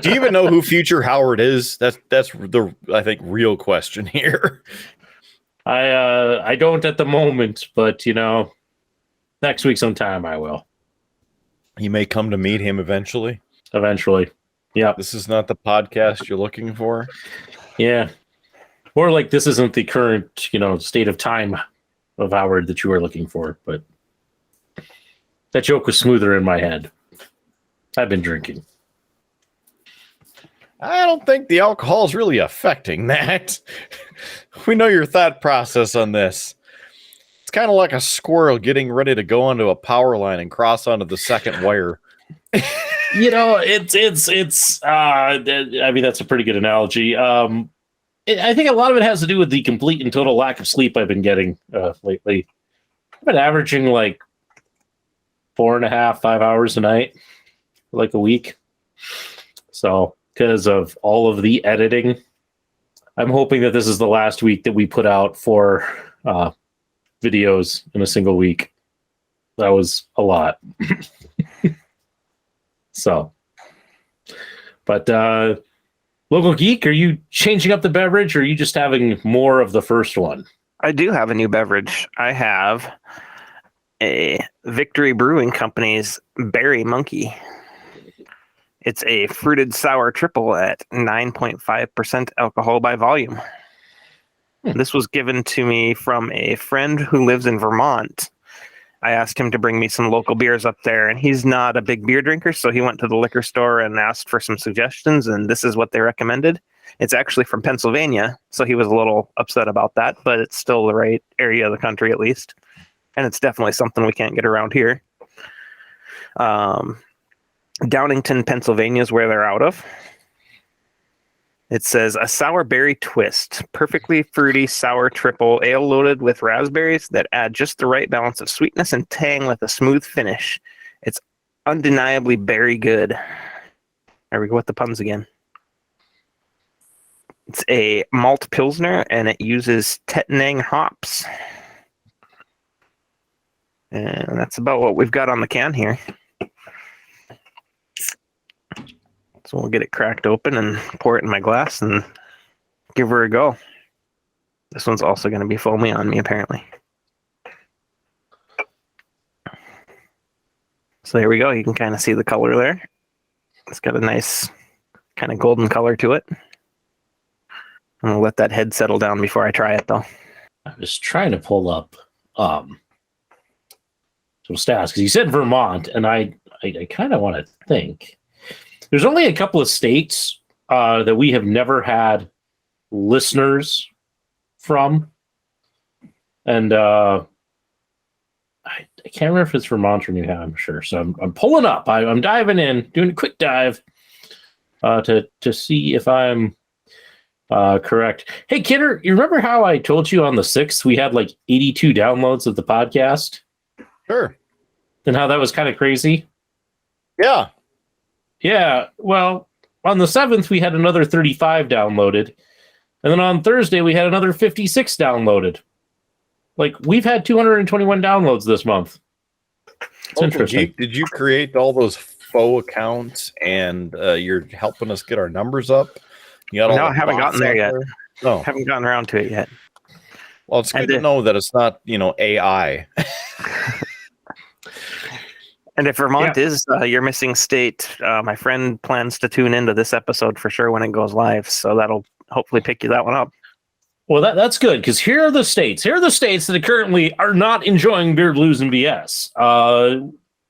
Do you even know who Future Howard is? That's the, I think, real question here. I don't at the moment, but, next week sometime I will. You may come to meet him eventually. Eventually. Yeah. This is not the podcast you're looking for. Yeah. Or like this isn't the current, state of time of Howard that you were looking for, but that joke was smoother in my head. I've been drinking. I don't think the alcohol is really affecting that. We know your thought process on this. It's kind of like a squirrel getting ready to go onto a power line and cross onto the second wire. It's I mean, that's a pretty good analogy. I think a lot of it has to do with the complete and total lack of sleep I've been getting lately. I've been averaging like 4.5, 5 hours a night, like a week. So, because of all of the editing, I'm hoping that this is the last week that we put out 4 videos in a single week. That was a lot. So, but Local Geek, are you changing up the beverage, or are you just having more of the first one? I do have a new beverage. I have a Victory Brewing Company's Berry Monkey. It's a fruited sour triple at 9.5% alcohol by volume. This was given to me from a friend who lives in Vermont. I asked him to bring me some local beers up there, and he's not a big beer drinker, so he went to the liquor store and asked for some suggestions, and this is what they recommended. It's actually from Pennsylvania, so he was a little upset about that, but it's still the right area of the country at least, and it's definitely something we can't get around here. Downingtown, Pennsylvania is where they're out of. It says a sour berry twist, perfectly fruity sour triple ale loaded with raspberries that add just the right balance of sweetness and tang with a smooth finish. It's undeniably very good. There we go with the puns again. It's a malt pilsner and it uses Tettnang hops. And that's about what we've got on the can here. So we'll get it cracked open and pour it in my glass and give her a go. This one's also going to be foamy on me, apparently. So there we go. You can kind of see the color there. It's got a nice kind of golden color to it. I'm going to let that head settle down before I try it, though. I was trying to pull up some stats because he said Vermont, and I kind of want to think. There's only a couple of states that we have never had listeners from, and I can't remember if it's Vermont or New Hampshire. So I'm pulling up. I'm diving in, doing a quick dive to see if I'm correct. Hey, Kidder, you remember how I told you on the 6th we had like 82 downloads of the podcast? Sure. And how that was kind of crazy? Yeah. Yeah. Well, on the 7th, we had another 35 downloaded. And then on Thursday, we had another 56 downloaded. Like, we've had 221 downloads this month. It's interesting. Geek, did you create all those faux accounts and you're helping us get our numbers up? You got all No, I haven't gotten there yet. No. Haven't gotten around to it yet. Well, it's good to know that it's not, AI. And if Vermont is your missing state, my friend plans to tune into this episode for sure when it goes live. So that'll hopefully pick you that one up. Well, that's good, because here are the states. Here are the states that currently are not enjoying Beer Blues and BS.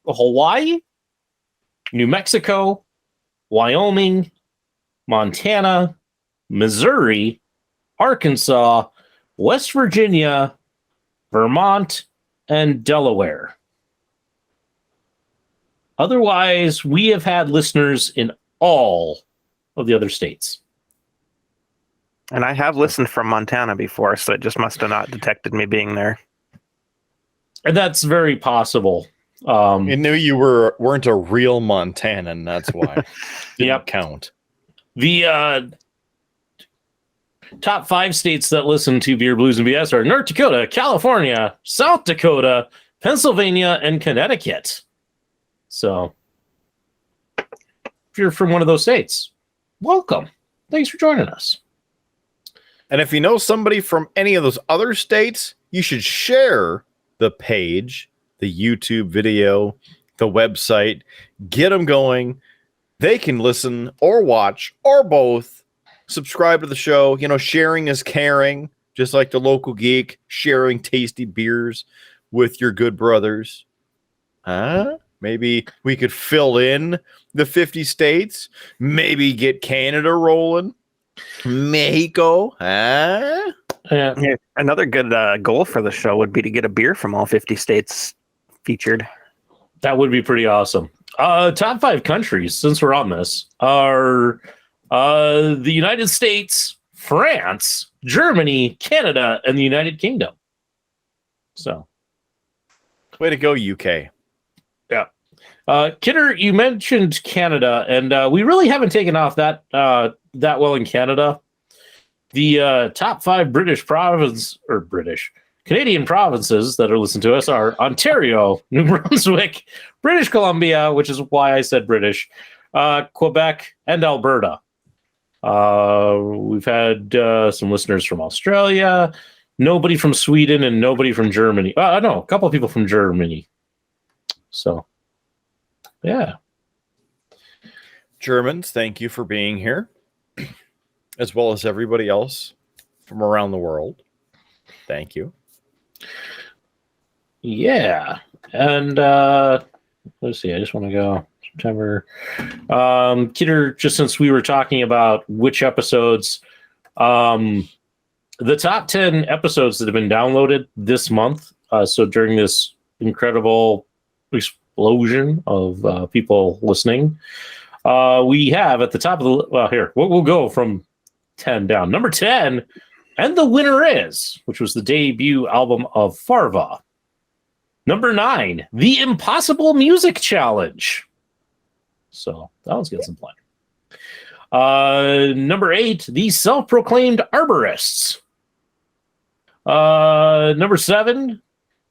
Hawaii, New Mexico, Wyoming, Montana, Missouri, Arkansas, West Virginia, Vermont, and Delaware. Otherwise, we have had listeners in all of the other states. And I have listened from Montana before, so it just must have not detected me being there. And that's very possible. It knew you weren't a real Montanan, that's why. Yep. Count. The top 5 states that listen to Beer Blues and BS are North Dakota, California, South Dakota, Pennsylvania, and Connecticut. So, if you're from one of those states, welcome. Thanks for joining us. And if you know somebody from any of those other states, you should share the page, the YouTube video, the website, get them going. They can listen or watch or both. Subscribe to the show. Sharing is caring, just like the local geek, sharing tasty beers with your good brothers. Maybe we could fill in the 50 states, maybe get Canada rolling. Mexico, Yeah. Another good goal for the show would be to get a beer from all 50 states featured. That would be pretty awesome. Top 5 countries, since we're on this, are the United States, France, Germany, Canada, and the United Kingdom. So, way to go, UK. Yeah. Kidder, you mentioned Canada, and we really haven't taken off that well in Canada. The top 5 Canadian provinces that are listening to us are Ontario, New Brunswick, British Columbia, which is why I said British, Quebec, and Alberta. We've had some listeners from Australia, nobody from Sweden, and nobody from Germany. No, a couple of people from Germany. So, yeah. Germans, thank you for being here, as well as everybody else from around the world. Thank you. Yeah. And let's see, I just want to go September. Kidder, just since we were talking about which episodes, the top 10 episodes that have been downloaded this month, so during this incredible explosion of people listening, we have at the top of the here we'll go from 10 down. Number 10, and the winner is, which was the debut album of Farva. Number 9, The Impossible Music Challenge. So that one's getting some play. Number 8, The Self-Proclaimed Arborists. Number 7,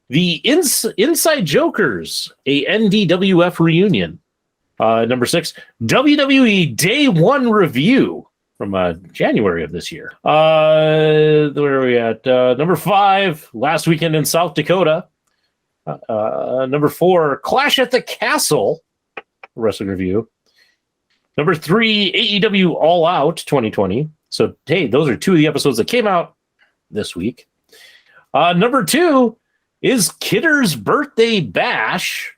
The Inside Jokers, a NDWF reunion. Number 6, WWE Day 1 Review from January of this year. Where are we at? Number 5, Last Weekend in South Dakota. Number 4, Clash at the Castle, wrestling review. Number 3, AEW All Out 2020. So, hey, those are 2 of the episodes that came out this week. Number 2 is Kidder's Birthday Bash.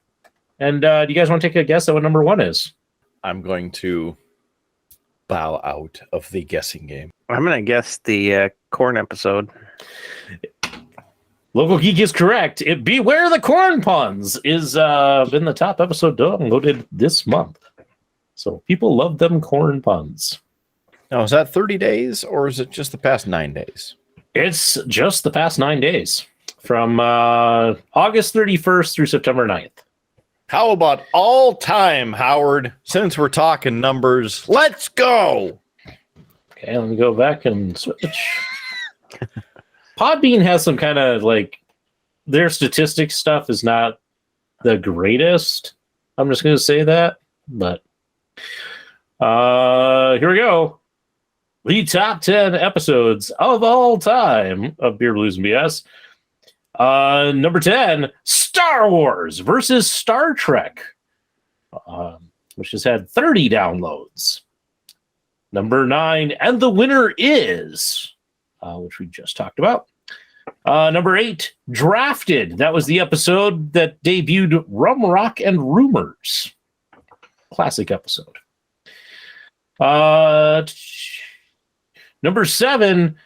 And do you guys want to take a guess at what number 1 is? I'm going to bow out of the guessing game. I'm going to guess the corn episode. Local Geek is correct. Beware the Corn Puns is been the top episode downloaded this month. So people love them corn puns. Now, is that 30 days or is it just the past 9 days? It's just the past 9 days from August 31st through September 9th. How about all time, Howard? Since we're talking numbers, let's go. Okay, let me go back and switch. Podbean has some kind of like their statistics stuff is not the greatest. I'm just going to say that, but here we go. The top 10 episodes of all time of Beer Blues and BS. Number 10, Star Wars versus Star Trek, which has had 30 downloads. Number 9, and the winner is, which we just talked about. Number 8, Drafted. That was the episode that debuted Rum Rock and Rumors. Classic episode. Number 7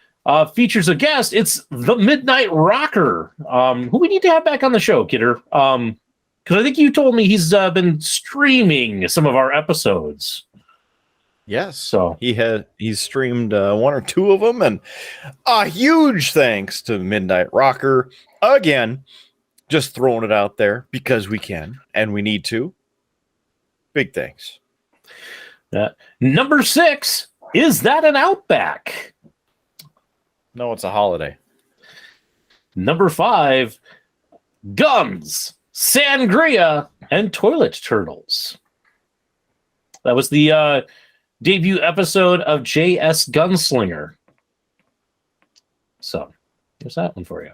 features a guest. It's the Midnight Rocker, who we need to have back on the show, Kidder. Because I think you told me he's been streaming some of our episodes. Yes, So he's streamed 1 or 2 of them, and a huge thanks to Midnight Rocker again. Just throwing it out there because we can and we need to. Big thanks. Number 6, is that an Outback? No, it's a holiday. Number 5, Guns, Sangria, and Toilet Turtles. That was the debut episode of J.S. Gunslinger. So, there's that one for you.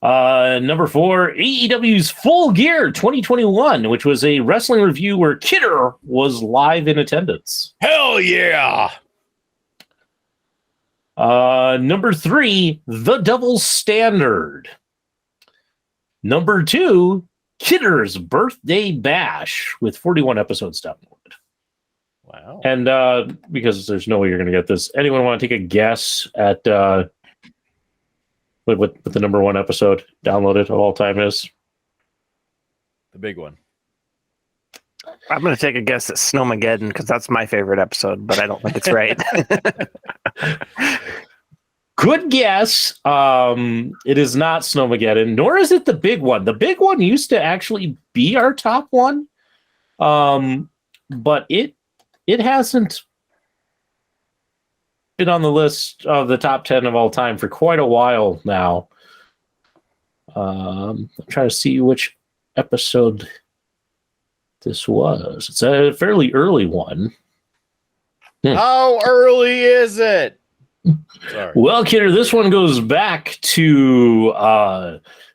Number 4, AEW's Full Gear 2021, which was a wrestling review where Kidder was live in attendance. Hell yeah! Number 3, The Double Standard. Number 2, Kidder's Birthday Bash with 41 episodes downloaded. Wow. And because there's no way you're going to get this, anyone want to take a guess at what the number 1 episode downloaded of all time is? The big one. I'm going to take a guess at Snowmageddon because that's my favorite episode, but I don't think it's right. Good guess. It is not Snowmageddon, nor is it the big one. The big one used to actually be our top one, but it hasn't been on the list of the top 10 of all time for quite a while now. I'm trying to see which episode this was. It's a fairly early one. How early is it? Sorry. Well, Kidder, this one goes back to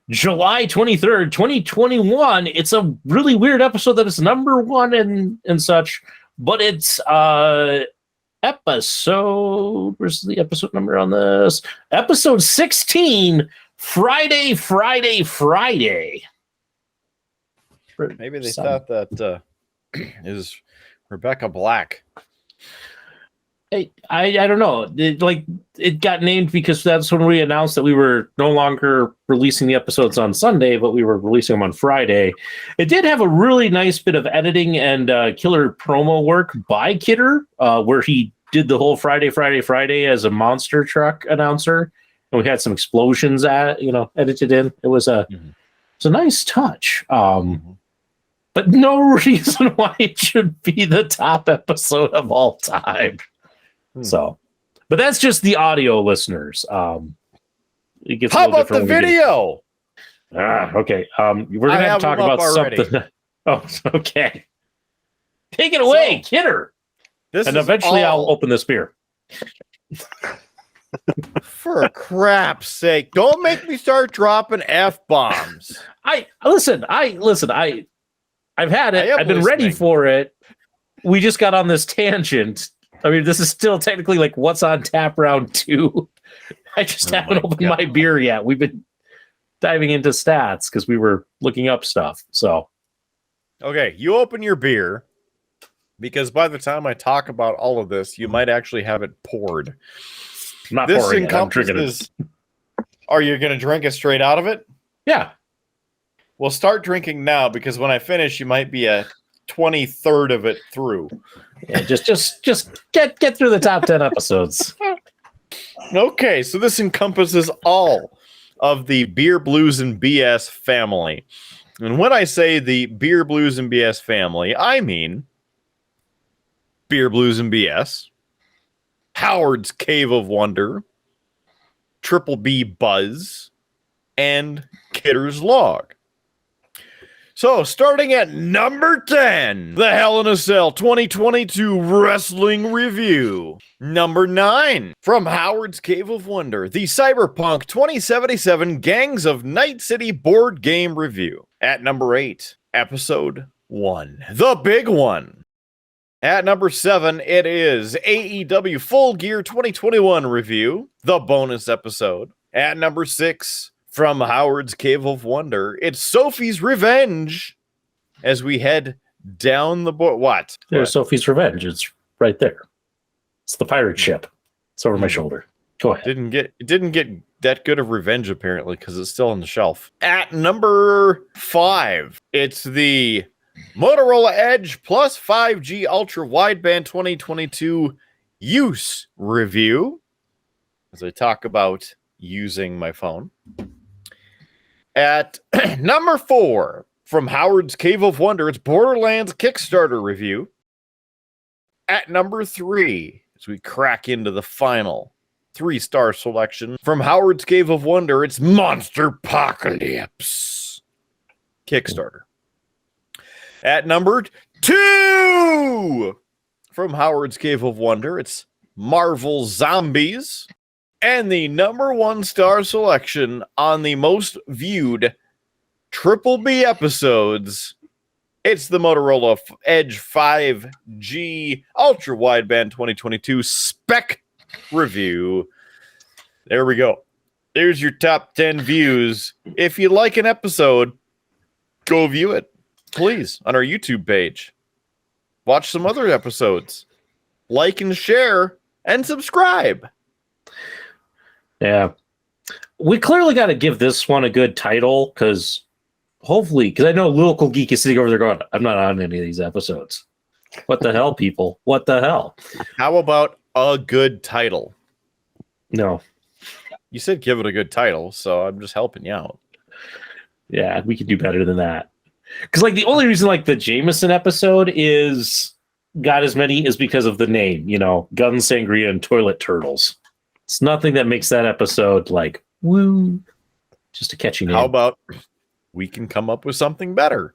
July 23rd, 2021. It's a really weird episode that is number 1 and such, but it's episode, where's the episode number on this? Episode 16, Friday. Maybe they thought that is Rebecca Black. I don't know. It got named because that's when we announced that we were no longer releasing the episodes on Sunday, but we were releasing them on Friday. It did have a really nice bit of editing and killer promo work by Kidder, where he did the whole Friday as a monster truck announcer, and we had some explosions edited in. It was it's a nice touch. But no reason why it should be the top episode of all time. So, but that's just the audio listeners. It gets How about the video? Okay. We're gonna have to talk about something. Oh, okay. Take it away, Kidder. And eventually I'll open this beer. For crap's sake, don't make me start dropping F-bombs. I've had it. I've been ready listening. for it. We just got on this tangent. I mean, this is still technically like what's on tap round 2. I just haven't opened my beer yet. We've been diving into stats because we were looking up stuff. So, Okay, you open your beer because by the time I talk about all of this, you might actually have it poured. I'm not This pouring it. I'm drinking it. encompasses. Are you going to drink it straight out of it? Yeah. Well, start drinking now because when I finish, you might be a 23rd of it through. Yeah, just get through the top 10 episodes. Okay, so this encompasses all of the Beer Blues and BS family. And when I say the Beer Blues and BS family, I mean Beer Blues and BS, Howard's Cave of Wonder, Triple B Buzz, and Kidder's Log. So, starting at number 10, the Hell in a Cell 2022 Wrestling Review. Number 9, from Howard's Cave of Wonder, the Cyberpunk 2077 Gangs of Night City Board Game Review. At number 8, Episode 1, the big one. At number 7, it is AEW Full Gear 2021 Review, the bonus episode. At number 6, from Howard's Cave of Wonder, it's Sophie's Revenge as we head down the board. What? There's Sophie's Revenge. It's right there. It's the pirate ship. It's over my shoulder. Go ahead. It didn't get that good of revenge apparently because it's still on the shelf. At number 5, it's the Motorola Edge Plus 5G Ultra Wideband 2022 use review as I talk about using my phone. At number 4, from Howard's Cave of Wonder, it's Borderlands Kickstarter review. At number 3, as we crack into the final 3-star selection, from Howard's Cave of Wonder, it's Monster Apocalypse Kickstarter. At number 2, from Howard's Cave of Wonder, it's Marvel Zombies. And the number 1 star selection on the most viewed Triple B episodes, it's the Motorola Edge 5G Ultra Wideband 2022 Spec Review. There we go. There's your top 10 views. If you like an episode, go view it, please, on our YouTube page. Watch some other episodes. Like and share and subscribe. Yeah. We clearly got to give this one a good title because I know Local Geek is sitting over there going, I'm not on any of these episodes. What the hell, people? What the hell? How about a good title? No. You said give it a good title, so I'm just helping you out. Yeah, we could do better than that. Because the only reason the Jameson episode got as many is because of the name, Gun Sangria and Toilet Turtles. It's nothing that makes that episode woo, just a catchy name. How about we can come up with something better?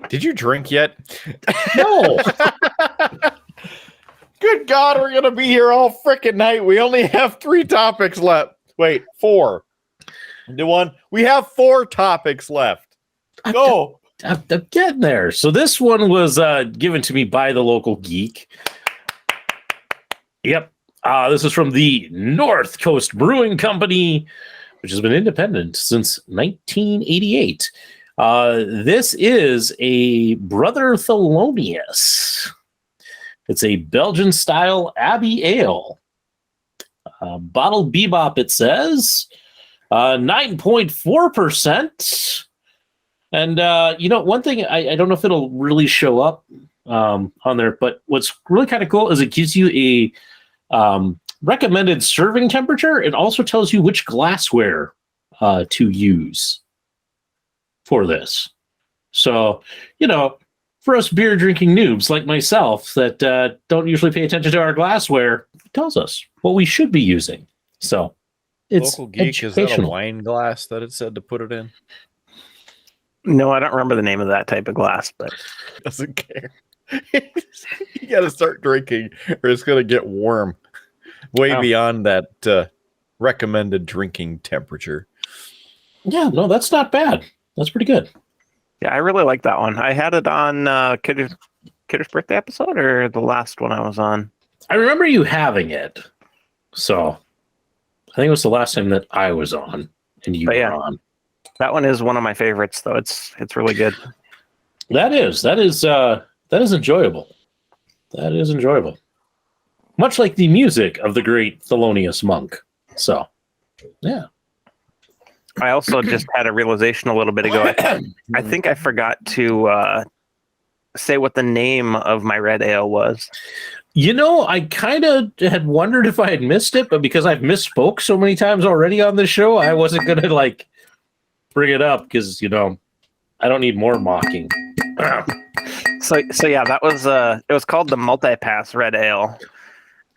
Did you drink yet? No. Good God, we're going to be here all frickin' night. We only have 3 topics left. Wait, 4. We have 4 topics left. Go. I'm getting there. So this one was given to me by the Local Geek. Yep. This is from the North Coast Brewing Company, which has been independent since 1988. This is a Brother Thelonious. It's a Belgian-style Abbey Ale. Bottle Bebop, it says. 9.4%. And, one thing, I don't know if it'll really show up on there, but what's really kind of cool is it gives you a recommended serving temperature. It also tells you which glassware to use for this. So, for us beer drinking noobs like myself that don't usually pay attention to our glassware, it tells us what we should be using. So it's Local Geek, is that a wine glass that it said to put it in? No, I don't remember the name of that type of glass, but Doesn't care. You got to start drinking or it's going to get warm. Way beyond that recommended drinking temperature. Yeah, no, that's not bad. That's pretty good. yeah, I really like that one. I had it on Kidder's birthday episode or the last one I was on. I remember you having it. So I think it was the last time that I was on and you were on. That one is one of my favorites, though. It's really good. That is enjoyable. That is enjoyable. Much like the music of the great Thelonious Monk. So, yeah. I also just had a realization a little bit ago. I think I forgot to say what the name of my red ale was. You know, I kind of had wondered if I had missed it, but because I've misspoke so many times already on this show, I wasn't going to like bring it up because, you know, I don't need more mocking. So yeah, that was it was called the Multipass Red Ale,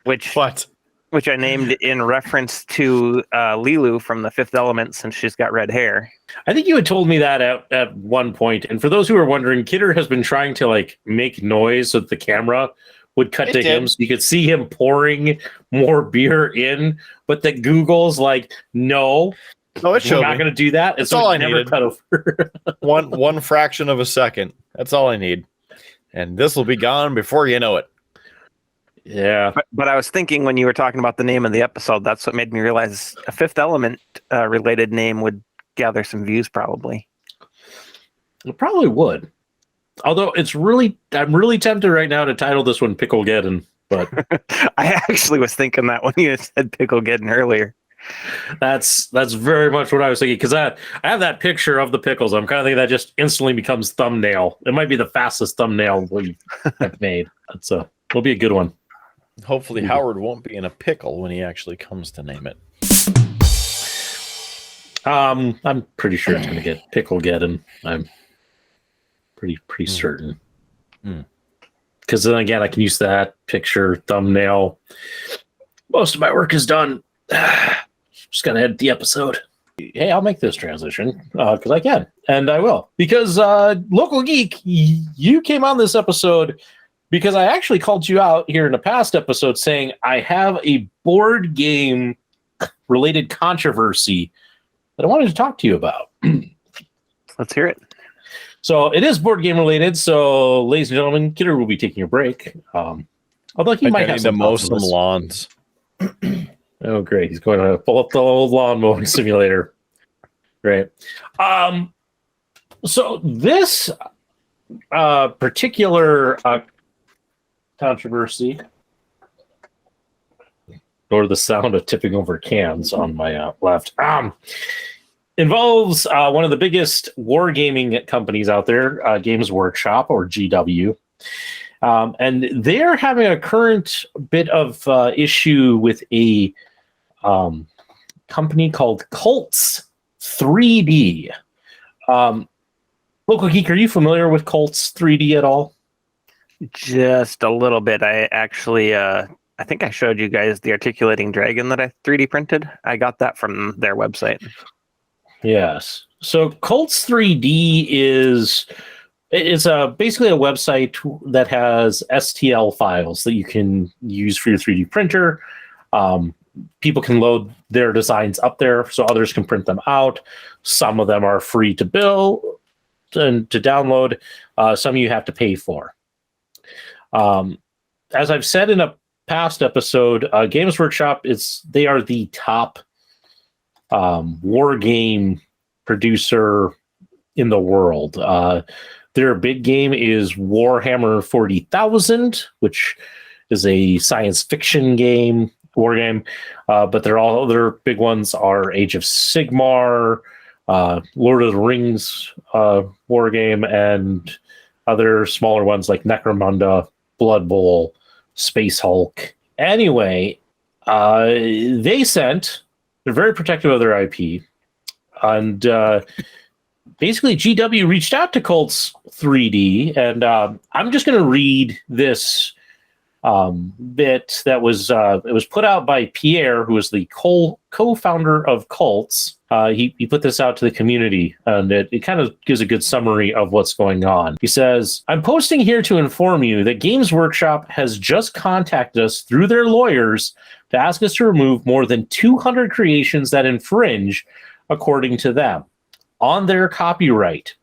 which I named in reference to Lilu from The Fifth Element, since she's got red hair. I think you had told me that at one point. And for those who are wondering, Kidder has been trying to like make noise so that the camera would cut to him, so you could see him pouring more beer in, but the Google's like, no, we're not going to do that. That's all I never needed. cut over. one fraction of a second. That's all I need. And this will be gone before you know it. Yeah. But I was thinking when you were talking about the name of the episode, that's what made me realize a Fifth Element related name would gather some views, probably. It probably would. Although I'm really tempted right now to title this one Picklegeddon, but I actually was thinking that when you said Picklegeddon earlier. that's very much what I was thinking, because I have that picture of the pickles. I'm kind of thinking that just instantly becomes thumbnail. It might be the fastest thumbnail I've made. It'll be a good one. Hopefully Howard won't be in a pickle when he actually comes to name it. I'm pretty sure it's going to get Picklegeddon. I'm pretty certain. Because then again, I can use that picture thumbnail. Most of my work is done. Just gotta edit the episode. Hey, I'll make this transition because I can, and I will. Because Local Geek, you came on this episode because I actually called you out here in a past episode saying I have a board game related controversy that I wanted to talk to you about. Let's hear it. So it is board game related. So, ladies and gentlemen, Kidder will be taking a break. Although he might have to mow some lawns. Oh, great. He's going to pull up the old lawn mowing simulator. Great. So this particular controversy, or the sound of tipping over cans on my left, involves one of the biggest wargaming companies out there, Games Workshop, or GW. And they're having a current bit of issue with a company called Cults 3D. Local Geek, are you familiar with Cults 3D at all? Just a little bit. I actually, I think I showed you guys the articulating dragon that I 3D printed. I got that from their website. Yes. So Cults 3D is basically a website that has STL files that you can use for your 3D printer. People can load their designs up there so others can print them out. Some of them are free to build and to download. Some you have to pay for. As I've said in a past episode, Games Workshop they are the top war game producer in the world. Their big game is Warhammer 40,000, which is a science fiction game, war game. But their other big ones are Age of Sigmar, Lord of the Rings war game, and other smaller ones like Necromunda, Blood Bowl, Space Hulk. Anyway, they're very protective of their IP. And basically, GW reached out to Cults 3D, and I'm just going to read this bit that was it was put out by Pierre, who is the co-founder of Cults. He put this out to the community, and it kind of gives a good summary of what's going on. He says, "I'm posting here to inform you that Games Workshop has just contacted us through their lawyers to ask us to remove more than 200 creations that infringe, according to them, on their copyright.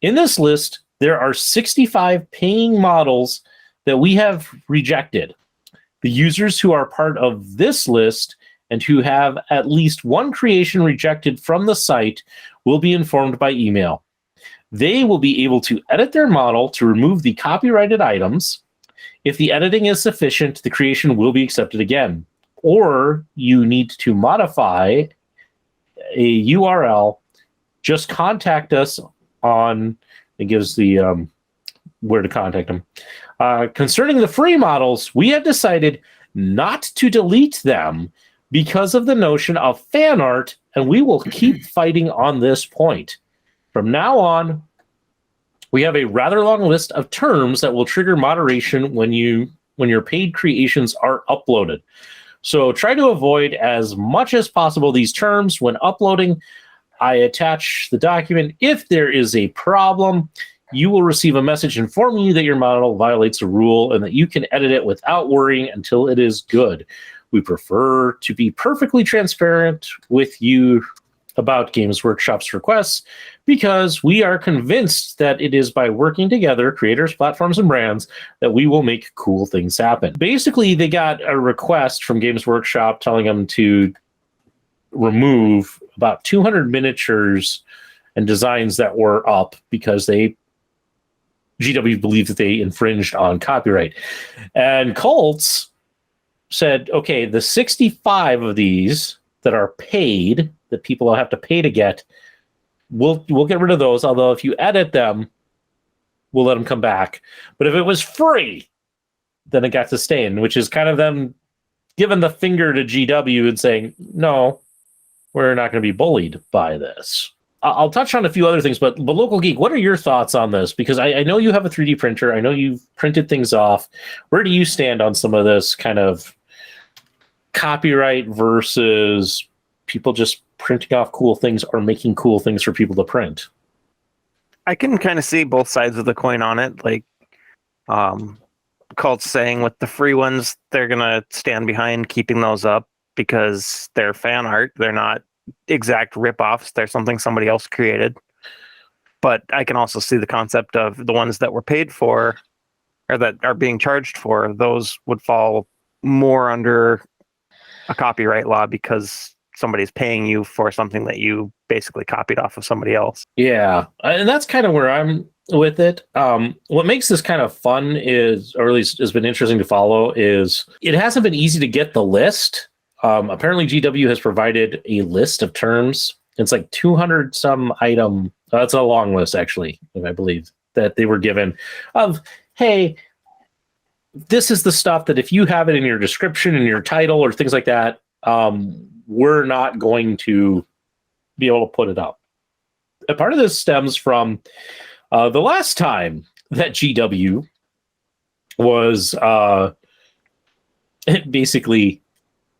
In this list, there are 65 paying models that we have rejected. The users who are part of this list and who have at least one creation rejected from the site will be informed by email. They will be able to edit their model to remove the copyrighted items. If the editing is sufficient, the creation will be accepted again. Or you need to modify a URL, just contact us on, it gives the where to contact them. Concerning the free models, we have decided not to delete them because of the notion of fan art, and we will keep fighting on this point. From now on, we have a rather long list of terms that will trigger moderation when your paid creations are uploaded. So try to avoid as much as possible these terms when uploading. I attach the document. If there is a problem, you will receive a message informing you that your model violates a rule and that you can edit it without worrying until it is good. We prefer to be perfectly transparent with you about Games Workshop's requests because we are convinced that it is by working together, creators, platforms, and brands, that we will make cool things happen. Basically, they got a request from Games Workshop telling them to remove about 200 miniatures and designs that were up because GW believed that they infringed on copyright. And Colts said, okay, the 65 of these that are paid, that people will have to pay to get, we'll get rid of those. Although if you edit them, we'll let them come back. But if it was free, then it got to stay in, which is kind of them giving the finger to GW and saying, no, we're not going to be bullied by this. I'll touch on a few other things, but Local Geek, what are your thoughts on this? Because I know you have a 3D printer. I know you've printed things off. Where do you stand on some of this kind of copyright versus people just printing off cool things or making cool things for people to print? I can kind of see both sides of the coin on it. Like, Cult's saying with the free ones, they're going to stand behind keeping those up because they're fan art. They're not exact rip-offs. They're something somebody else created. But I can also see the concept of the ones that were paid for or that are being charged for, those would fall more under a copyright law because somebody's paying you for something that you basically copied off of somebody else. Yeah, and that's kind of where I'm with it. What makes this kind of fun is, or at least has been interesting to follow, is it hasn't been easy to get the list. Apparently GW has provided a list of terms. It's like 200 some item. That's a long list, actually, I believe, that they were given of, hey, this is the stuff that if you have it in your description, in your title or things like that, we're not going to be able to put it up. A part of this stems from the last time that GW was basically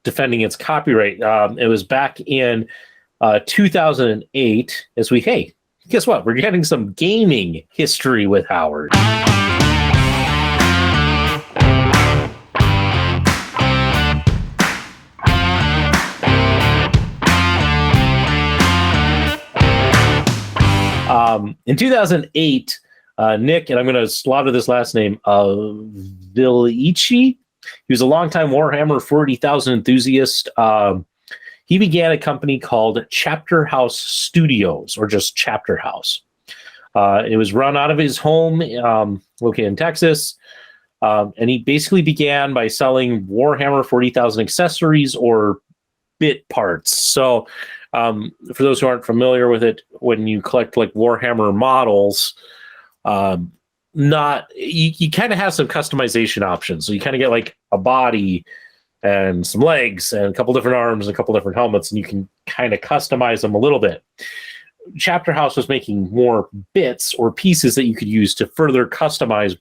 defending its copyright. It was back in 2008 as hey, guess what? We're getting some gaming history with Howard. In 2008, Nick, and I'm going to slaughter this last name, Vilici, he was a longtime Warhammer 40,000 enthusiast. He began a company called Chapter House Studios, or just Chapter House. It was run out of his home located in Texas. And he basically began by selling Warhammer 40,000 accessories or bit parts. So for those who aren't familiar with it, when you collect like Warhammer models, you kind of have some customization options. So you kind of get like a body and some legs and a couple different arms and a couple different helmets, and you can kind of customize them a little bit. Chapter House was making more bits or pieces that you could use to further customize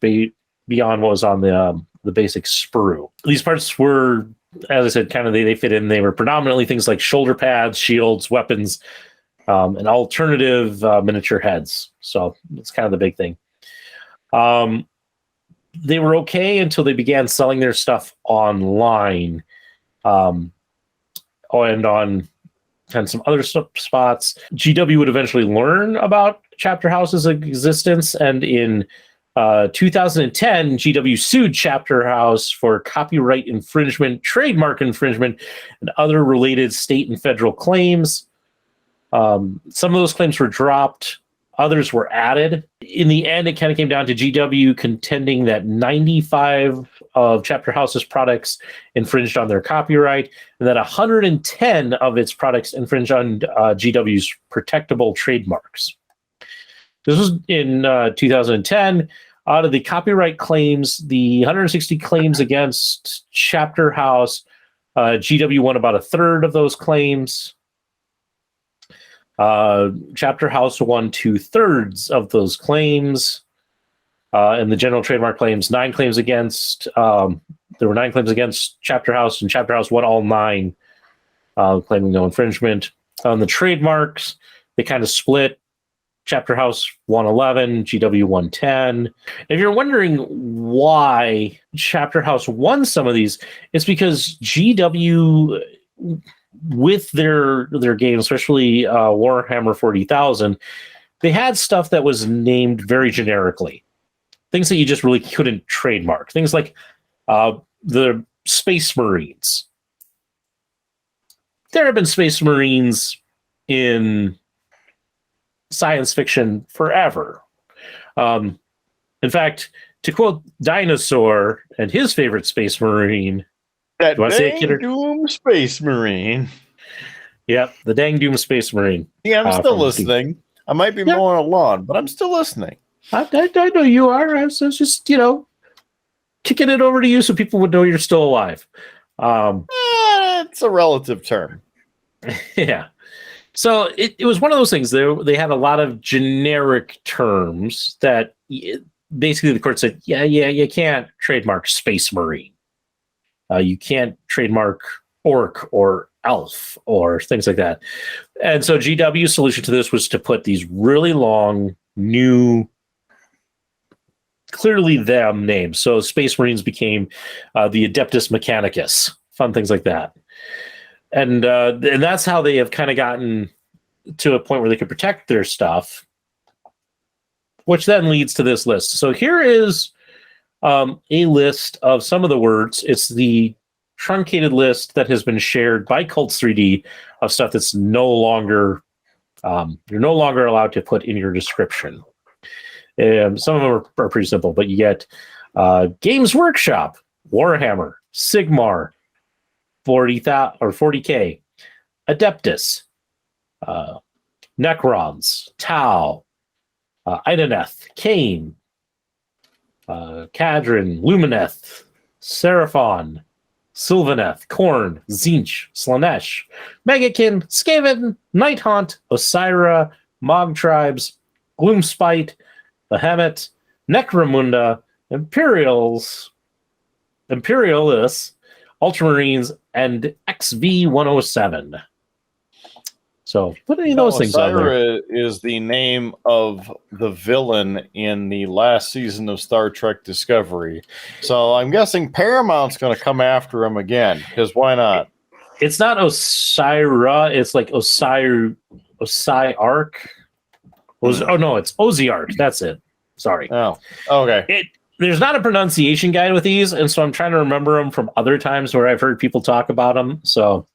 beyond what was on the basic sprue. These parts were, as I said, kind of they fit in. They were predominantly things like shoulder pads, shields, weapons, and alternative miniature heads. So that's kind of the big thing. They were okay until they began selling their stuff online, and on some other spots. GW would eventually learn about Chapter House's existence, and in 2010, GW sued Chapter House for copyright infringement, trademark infringement, and other related state and federal claims. Some of those claims were dropped. Others were added. In the end, it kind of came down to GW contending that 95 of Chapter House's products infringed on their copyright, and that 110 of its products infringed on GW's protectable trademarks. This was in 2010. Out of the copyright claims, the 160 claims against Chapter House, GW won about a third of those claims. Chapter House won 2/3 of those claims. And the general trademark claims, 9 claims against, there were 9 claims against Chapter House, and Chapter House won all 9, claiming no infringement. On the trademarks, they kind of split. Chapter House won 11, GW won 10. If you're wondering why Chapter House won some of these, it's because GW, with their games, especially Warhammer 40,000, they had stuff that was named very generically. Things that you just really couldn't trademark. Things like the Space Marines. There have been Space Marines in science fiction forever. In fact, to quote Dinosaur and his favorite Space Marine, That do I say it, Kidder? Doom Space Marine. Yep, the dang Doom Space Marine. Yeah, I'm still from listening. I might be mowing a lawn, but I'm still listening. I know you are. I was just, kicking it over to you so people would know you're still alive. It's a relative term. Yeah. So it was one of those things. They had a lot of generic terms that basically the court said, yeah, you can't trademark Space Marine. You can't trademark Orc or Elf or things like that. And so GW's solution to this was to put these really long, new, clearly them names. So Space Marines became the Adeptus Mechanicus, fun things like that. And that's how they have kind of gotten to a point where they could protect their stuff, which then leads to this list. So here is a list of some of the words. It's the truncated list that has been shared by Cults 3D of stuff that's no longer, you're no longer allowed to put in your description. Some of them are pretty simple, but you get Games Workshop, Warhammer, Sigmar, 40,000 or 40K, Adeptus, Necrons, Tau, Idaneth, Kane, Kadrin, Lumineth, Seraphon, Sylvaneth, Korn, Zinch, Slanesh, Megakin, Skaven, Nighthaunt, Osira, Mog Tribes, Gloomspite, Behemoth, Necromunda, Imperialis, Ultramarines, and XV-107. So put any of those things on there. Osira is the name of the villain in the last season of Star Trek Discovery. So I'm guessing Paramount's going to come after him again, because why not? It's not Osira. It's like Osiark. Oh, no, it's Oziark. That's it. Sorry. Oh, okay. There's not a pronunciation guide with these, and so I'm trying to remember them from other times where I've heard people talk about them. So,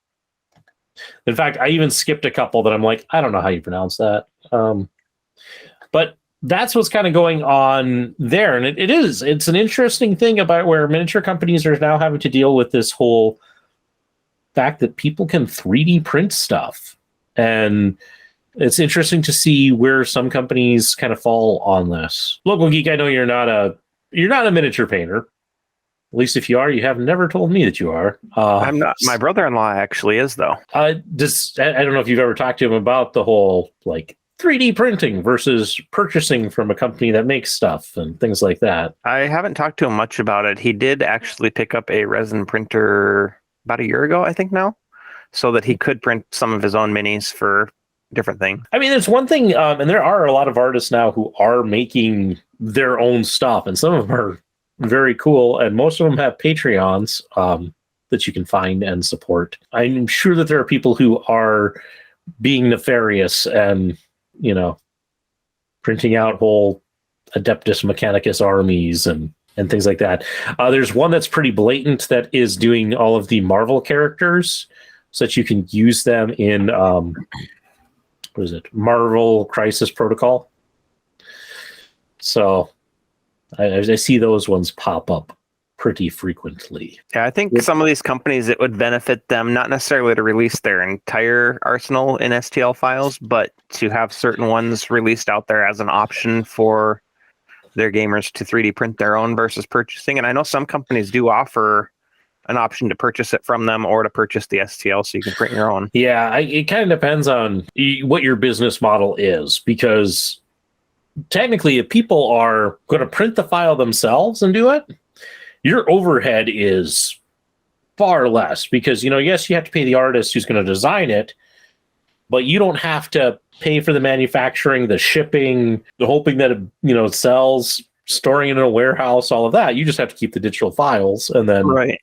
in fact, I even skipped a couple that I'm like, I don't know how you pronounce that. But that's what's kind of going on there. And it's an interesting thing about where miniature companies are now having to deal with this whole fact that people can 3D print stuff. And it's interesting to see where some companies kind of fall on this. Local Geek, I know you're not a miniature painter. At least if you are, you have never told me that you are. I'm not. My brother-in-law actually is, though. I don't know if you've ever talked to him about the whole like 3D printing versus purchasing from a company that makes stuff and things like that. I haven't talked to him much about it. He did actually pick up a resin printer about a year ago, I think now, so that he could print some of his own minis for different thing. I mean, there's one thing, and there are a lot of artists now who are making their own stuff, and some of them are very cool, and most of them have Patreons that you can find and support. I'm sure that there are people who are being nefarious and, printing out whole Adeptus Mechanicus armies and things like that. There's one that's pretty blatant that is doing all of the Marvel characters so that you can use them in what is it? Marvel Crisis Protocol. So I see those ones pop up pretty frequently. Yeah, I think some of these companies, it would benefit them not necessarily to release their entire arsenal in STL files, but to have certain ones released out there as an option for their gamers to 3D print their own versus purchasing. And I know some companies do offer an option to purchase it from them or to purchase the STL so you can print your own. Yeah, it kind of depends on what your business model is, because technically if people are going to print the file themselves and do it, your overhead is far less because, yes, you have to pay the artist who's going to design it, but you don't have to pay for the manufacturing, the shipping, the hoping that it sells, storing it in a warehouse, all of that. You just have to keep the digital files and then... Right.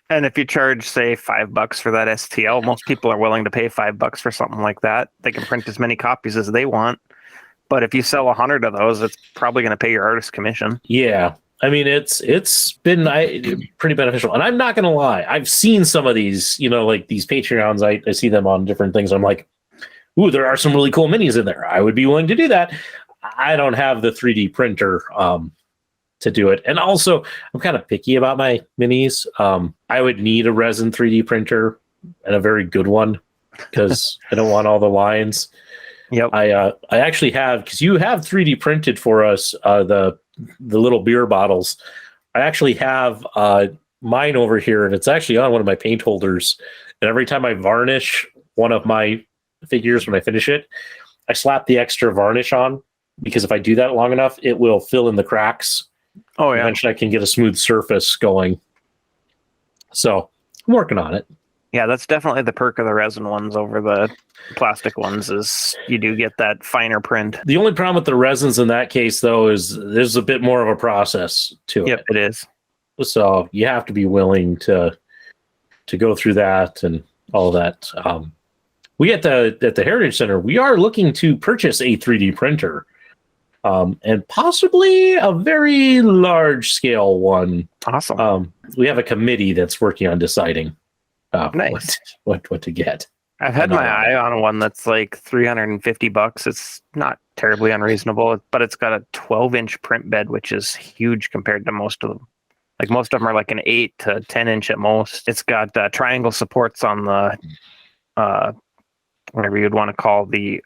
And if you charge, say, $5 for that STL, most people are willing to pay $5 for something like that. They can print as many copies as they want. But if you sell 100 of those, it's probably going to pay your artist commission. Yeah. I mean, it's been pretty beneficial. And I'm not going to lie. I've seen some of these, like these Patreons. I see them on different things. I'm like, ooh, there are some really cool minis in there. I would be willing to do that. I don't have the 3D printer to do it. And also, I'm kind of picky about my minis. I would need a resin 3D printer and a very good one because I don't want all the lines. Yep. I actually have, because you have 3D printed for us the little beer bottles. I actually have mine over here, and it's actually on one of my paint holders. And every time I varnish one of my figures when I finish it, I slap the extra varnish on, because if I do that long enough, it will fill in the cracks. Oh, yeah. Eventually I can get a smooth surface going. So I'm working on it. Yeah, that's definitely the perk of the resin ones over the plastic ones, is you do get that finer print. The only problem with the resins in that case, though, is there's a bit more of a process to it. Yep, it is. So you have to be willing to go through that and all of that. We at the Heritage Center, we are looking to purchase a 3D printer, and possibly a very large scale one. Awesome. We have a committee that's working on deciding Nice. what to get. I've had my eye on one that's like $350. It's not terribly unreasonable, but it's got a 12-inch print bed, which is huge compared to most of them. Like most of them are like an 8 to 10-inch at most. It's got triangle supports on the whatever you'd want to call the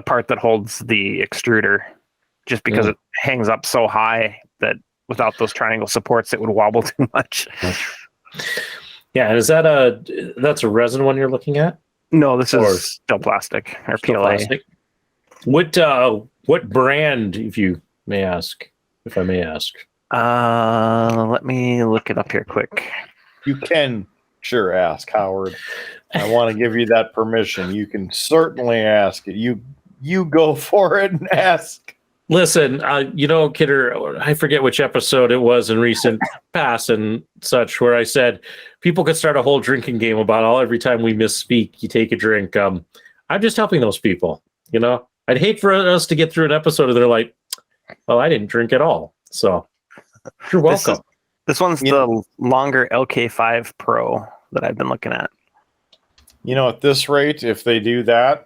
part that holds the extruder, just because it hangs up so high that without those triangle supports, it would wobble too much. Yeah, and is that's a resin one you're looking at? No, this is still plastic or PLA. Plastic? What brand, if you may ask, if I may ask? Let me look it up here quick. You can sure ask, Howard. I want to give you that permission. You can certainly ask it. You go for it and ask. Listen, Kidder, I forget which episode it was in recent past and such, where I said people could start a whole drinking game about every time we misspeak, you take a drink. I'm just helping those people. I'd hate for us to get through an episode and they're like, "Oh, I didn't drink at all." So you're welcome. This one's the longer LK5 Pro that I've been looking at. At this rate, if they do that,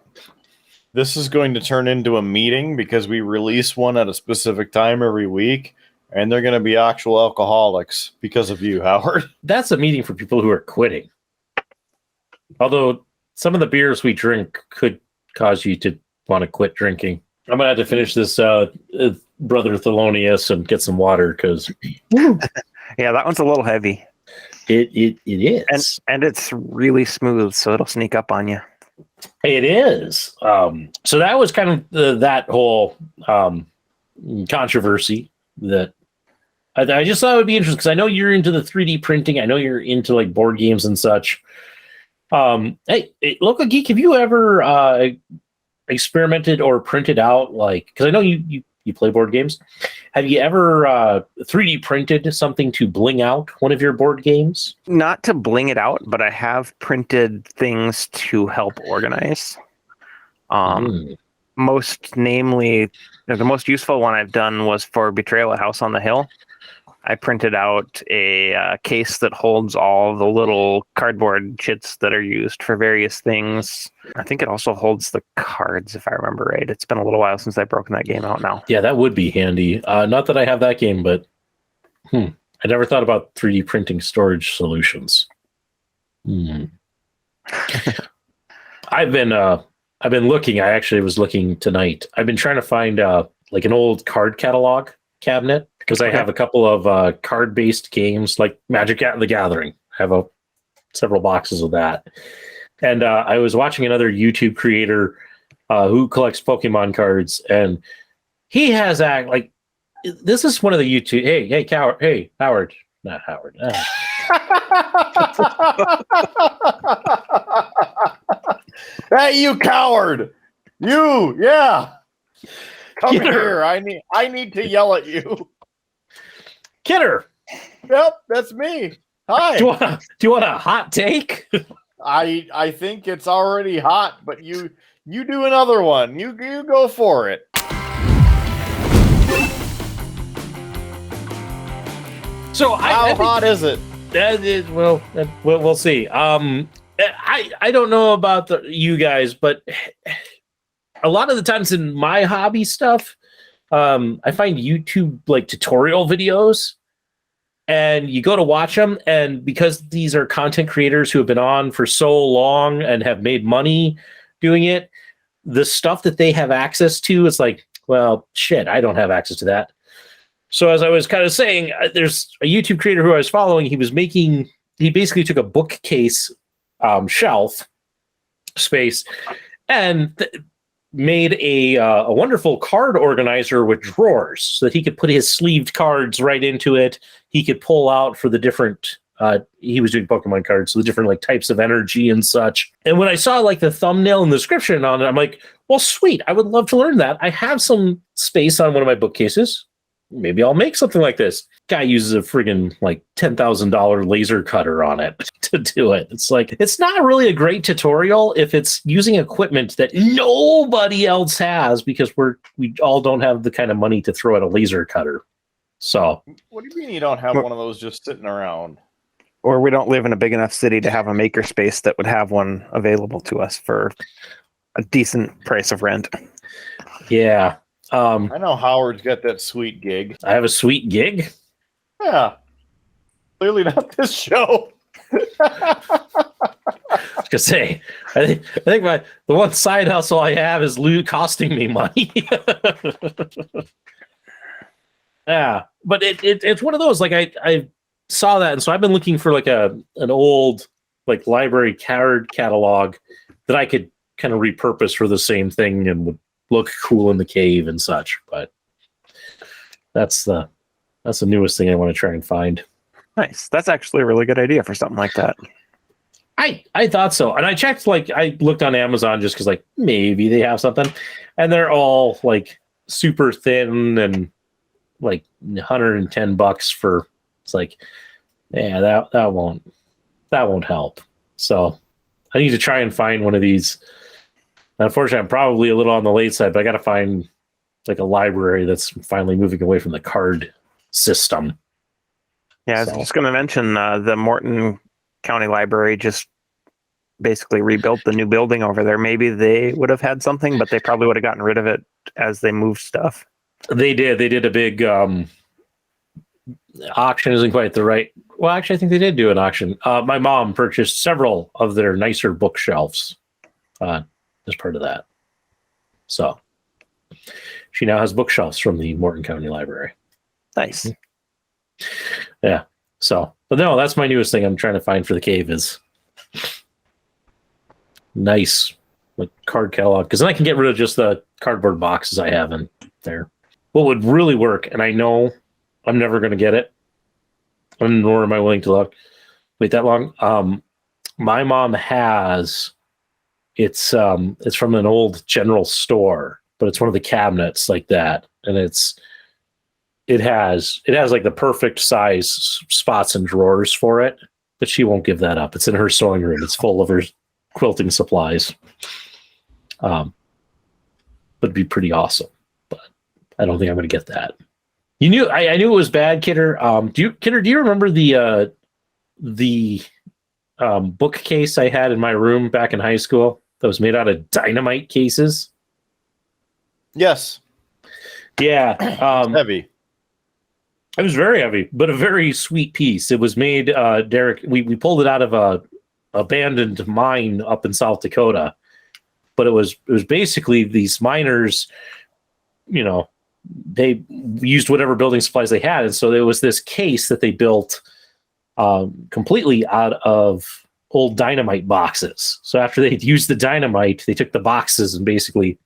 this is going to turn into a meeting, because we release one at a specific time every week, and they're going to be actual alcoholics because of you, Howard. That's a meeting for people who are quitting. Although some of the beers we drink could cause you to want to quit drinking. I'm going to have to finish this Brother Thelonious and get some water, because... Yeah, that one's a little heavy. It is. And it's really smooth, so it'll sneak up on you. It is. So that was kind of that whole controversy that I just thought it would be interesting, because I know you're into the 3D printing. I know you're into like board games and such. Hey, Local Geek, have you ever experimented or printed out, because I know you play board games. Have you ever 3D printed something to bling out one of your board games? Not to bling it out, but I have printed things to help organize. Most namely, the most useful one I've done was for Betrayal at House on the Hill. I printed out a case that holds all the little cardboard chits that are used for various things. I think it also holds the cards, if I remember right. It's been a little while since I've broken that game out now. Yeah, that would be handy. Not that I have that game, but I never thought about 3D printing storage solutions. I've been looking. I actually was looking tonight. I've been trying to find like an old card catalog cabinet because I have a couple of card-based games like Magic the Gathering. I have several boxes of that. And I was watching another YouTube creator who collects Pokemon cards, and he has this is one of the YouTube. Hey, Howard, not Howard. Hey, you coward! You, yeah. Come here. I need to yell at you. Kidder. Yep, that's me. Hi. Do you want a hot take? I think it's already hot, but you do another one. You go for it. So how hot is it? That is we'll see. I don't know about you guys, but a lot of the times in my hobby stuff, I find YouTube like tutorial videos, and you go to watch them, and because these are content creators who have been on for so long and have made money doing it, the stuff that they have access to is like, well, shit, I don't have access to that. So as I was kind of saying, there's a YouTube creator who I was following. He basically took a bookcase shelf space and made a wonderful card organizer with drawers so that he could put his sleeved cards right into it. He could pull out for the different, he was doing Pokemon cards, so the different like types of energy and such. And when I saw like the thumbnail and the description on it, I'm like, well, sweet, I would love to learn that. I have some space on one of my bookcases. Maybe I'll make something like this. Guy uses a friggin' like $10,000 laser cutter on it to do it. It's like, it's not really a great tutorial if it's using equipment that nobody else has, because we all don't have the kind of money to throw at a laser cutter. So what do you mean you don't have one of those just sitting around? Or we don't live in a big enough city to have a makerspace that would have one available to us for a decent price of rent. Yeah. I know Howard's got that sweet gig. I have a sweet gig? Yeah. Clearly not this show. I was gonna say, I think the one side hustle I have is costing me money. Yeah, but it's one of those, like I saw that, and so I've been looking for like an old like library card catalog that I could kind of repurpose for the same thing and would look cool in the cave and such. But that's the newest thing I want to try and find. Nice. That's actually a really good idea for something like that. I thought so. And I checked, like I looked on Amazon just because like maybe they have something, and they're all like super thin and like $110 for, it's like, yeah, that won't help. So I need to try and find one of these. Unfortunately, I'm probably a little on the late side, but I got to find like a library that's finally moving away from the card system. Yeah, I was just going to mention the Morton County Library just basically rebuilt the new building over there. Maybe they would have had something, but they probably would have gotten rid of it as they moved stuff. They did. They did a big auction. Isn't quite the right. Well, actually, I think they did do an auction. My mom purchased several of their nicer bookshelves as part of that. So she now has bookshelves from the Morton County Library. Nice. Yeah. So, but no, that's my newest thing I'm trying to find for the cave is nice like card catalog, because then I can get rid of just the cardboard boxes I have in there. What would really work, and I know I'm never going to get it, nor am I willing to wait that long. My mom has, it's from an old general store, but it's one of the cabinets like that, and it has like the perfect size spots and drawers for it, but she won't give that up. It's in her sewing room. It's full of her quilting supplies. Would be pretty awesome, but I don't think I'm going to get that. You knew I knew it was bad, Kidder. Do you remember the bookcase I had in my room back in high school that was made out of dynamite cases? Yes. Yeah. Heavy. It was very heavy, but a very sweet piece. It was made, Derek, we pulled it out of a abandoned mine up in South Dakota. But it was basically these miners, they used whatever building supplies they had. And so there was this case that they built completely out of old dynamite boxes. So after they'd used the dynamite, they took the boxes and basically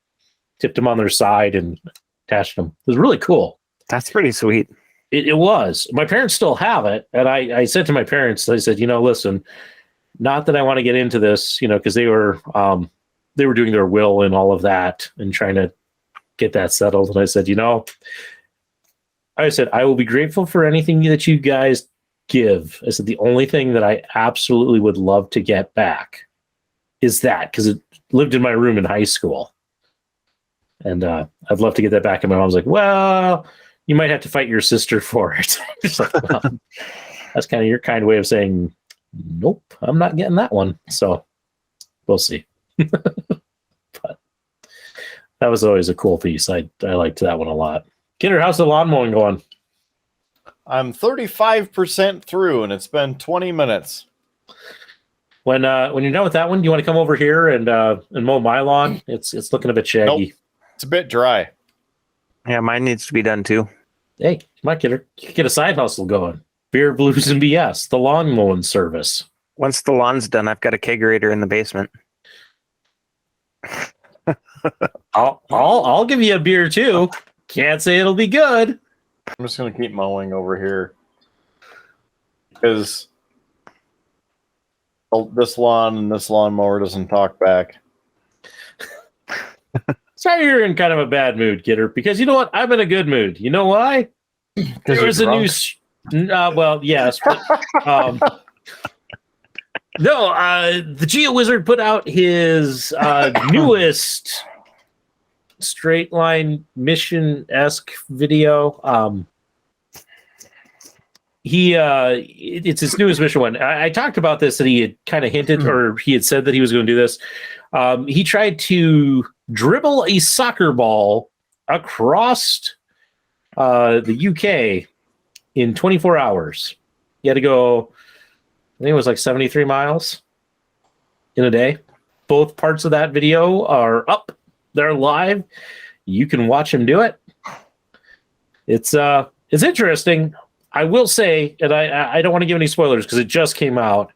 tipped them on their side and attached them. It was really cool. That's pretty sweet. It was. My parents still have it. And I said to my parents, I said, listen, not that I want to get into this, because they were doing their will and all of that and trying to get that settled. And I said, I will be grateful for anything that you guys give. I said, the only thing that I absolutely would love to get back is that, because it lived in my room in high school. And I'd love to get that back. And my mom's like, well, you might have to fight your sister for it. Like, well, that's kind of your kind way of saying, nope, I'm not getting that one. So we'll see. But that was always a cool piece. I liked that one a lot. Kidder, how's the lawn mowing going? I'm 35% through, and it's been 20 minutes. When you're done with that one, do you want to come over here and mow my lawn? It's looking a bit shaggy. Nope. It's a bit dry. Yeah, mine needs to be done too. Hey, come on, Kidder. Get a side hustle going. Beer, Blues, and BS, the lawn mowing service. Once the lawn's done, I've got a kegerator in the basement. I'll give you a beer too. Can't say it'll be good. I'm just gonna keep mowing over here because this lawn and this lawnmower doesn't talk back. Sorry, you're in kind of a bad mood, Kidder. Because you know what? I'm in a good mood. You know why? There was a new. Well, yes. But, no, the Geo Wizard put out his newest straight line mission-esque video. It's his newest mission one. I talked about this, that he had kind of hinted, or he had said that he was going to do this. He tried to dribble a soccer ball across the UK in 24 hours. He had to go, I think it was like 73 miles in a day. Both parts of that video are up. They're live. You can watch him do it. It's interesting. I will say, and I don't want to give any spoilers because it just came out.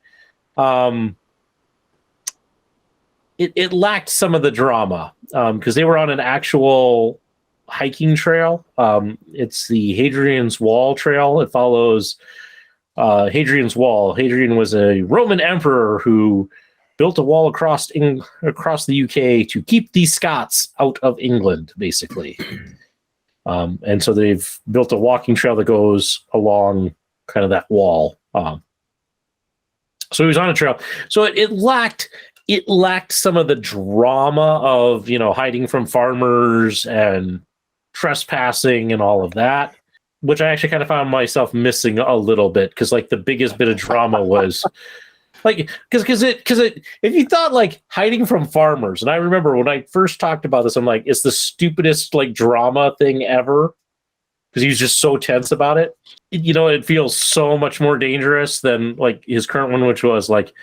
It lacked some of the drama because they were on an actual hiking trail. It's the Hadrian's Wall trail. It follows Hadrian's Wall. Hadrian was a Roman emperor who built a wall across the UK to keep the Scots out of England, basically. And so they've built a walking trail that goes along kind of that wall. So he was on a trail. So it lacked some of the drama of, hiding from farmers and trespassing and all of that, which I actually kind of found myself missing a little bit, because like the biggest bit of drama was like, because if you thought like hiding from farmers, and I remember when I first talked about this, I'm like, it's the stupidest like drama thing ever, because he was just so tense about it. It feels so much more dangerous than like his current one, which was like,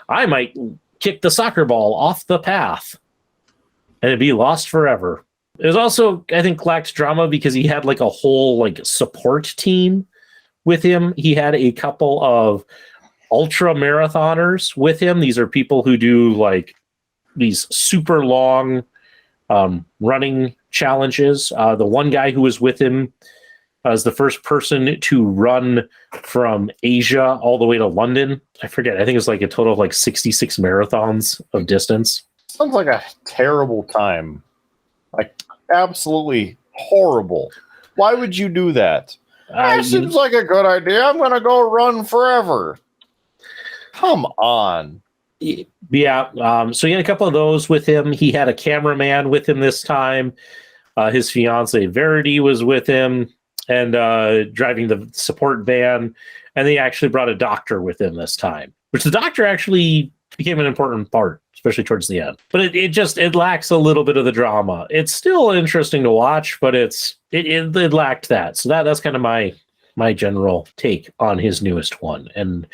I might kick the soccer ball off the path and it'd be lost forever. It was also, I think, lacked drama because he had like a whole like support team with him. He had a couple of ultra marathoners with him. These are people who do like these super long running challenges. The one guy who was with him was the first person to run from Asia all the way to London. I forget. I think it was like a total of like 66 marathons of distance. Sounds like a terrible time. Like absolutely horrible. Why would you do that? That seems like a good idea. I'm going to go run forever. Come on. Yeah. So he had a couple of those with him. He had a cameraman with him this time. His fiance Verity was with him. and driving the support van. And they actually brought a doctor with him this time, which the doctor actually became an important part, especially towards the end. But it lacks a little bit of the drama. It's still interesting to watch, but it lacked that. So that's kind of my general take on his newest one. And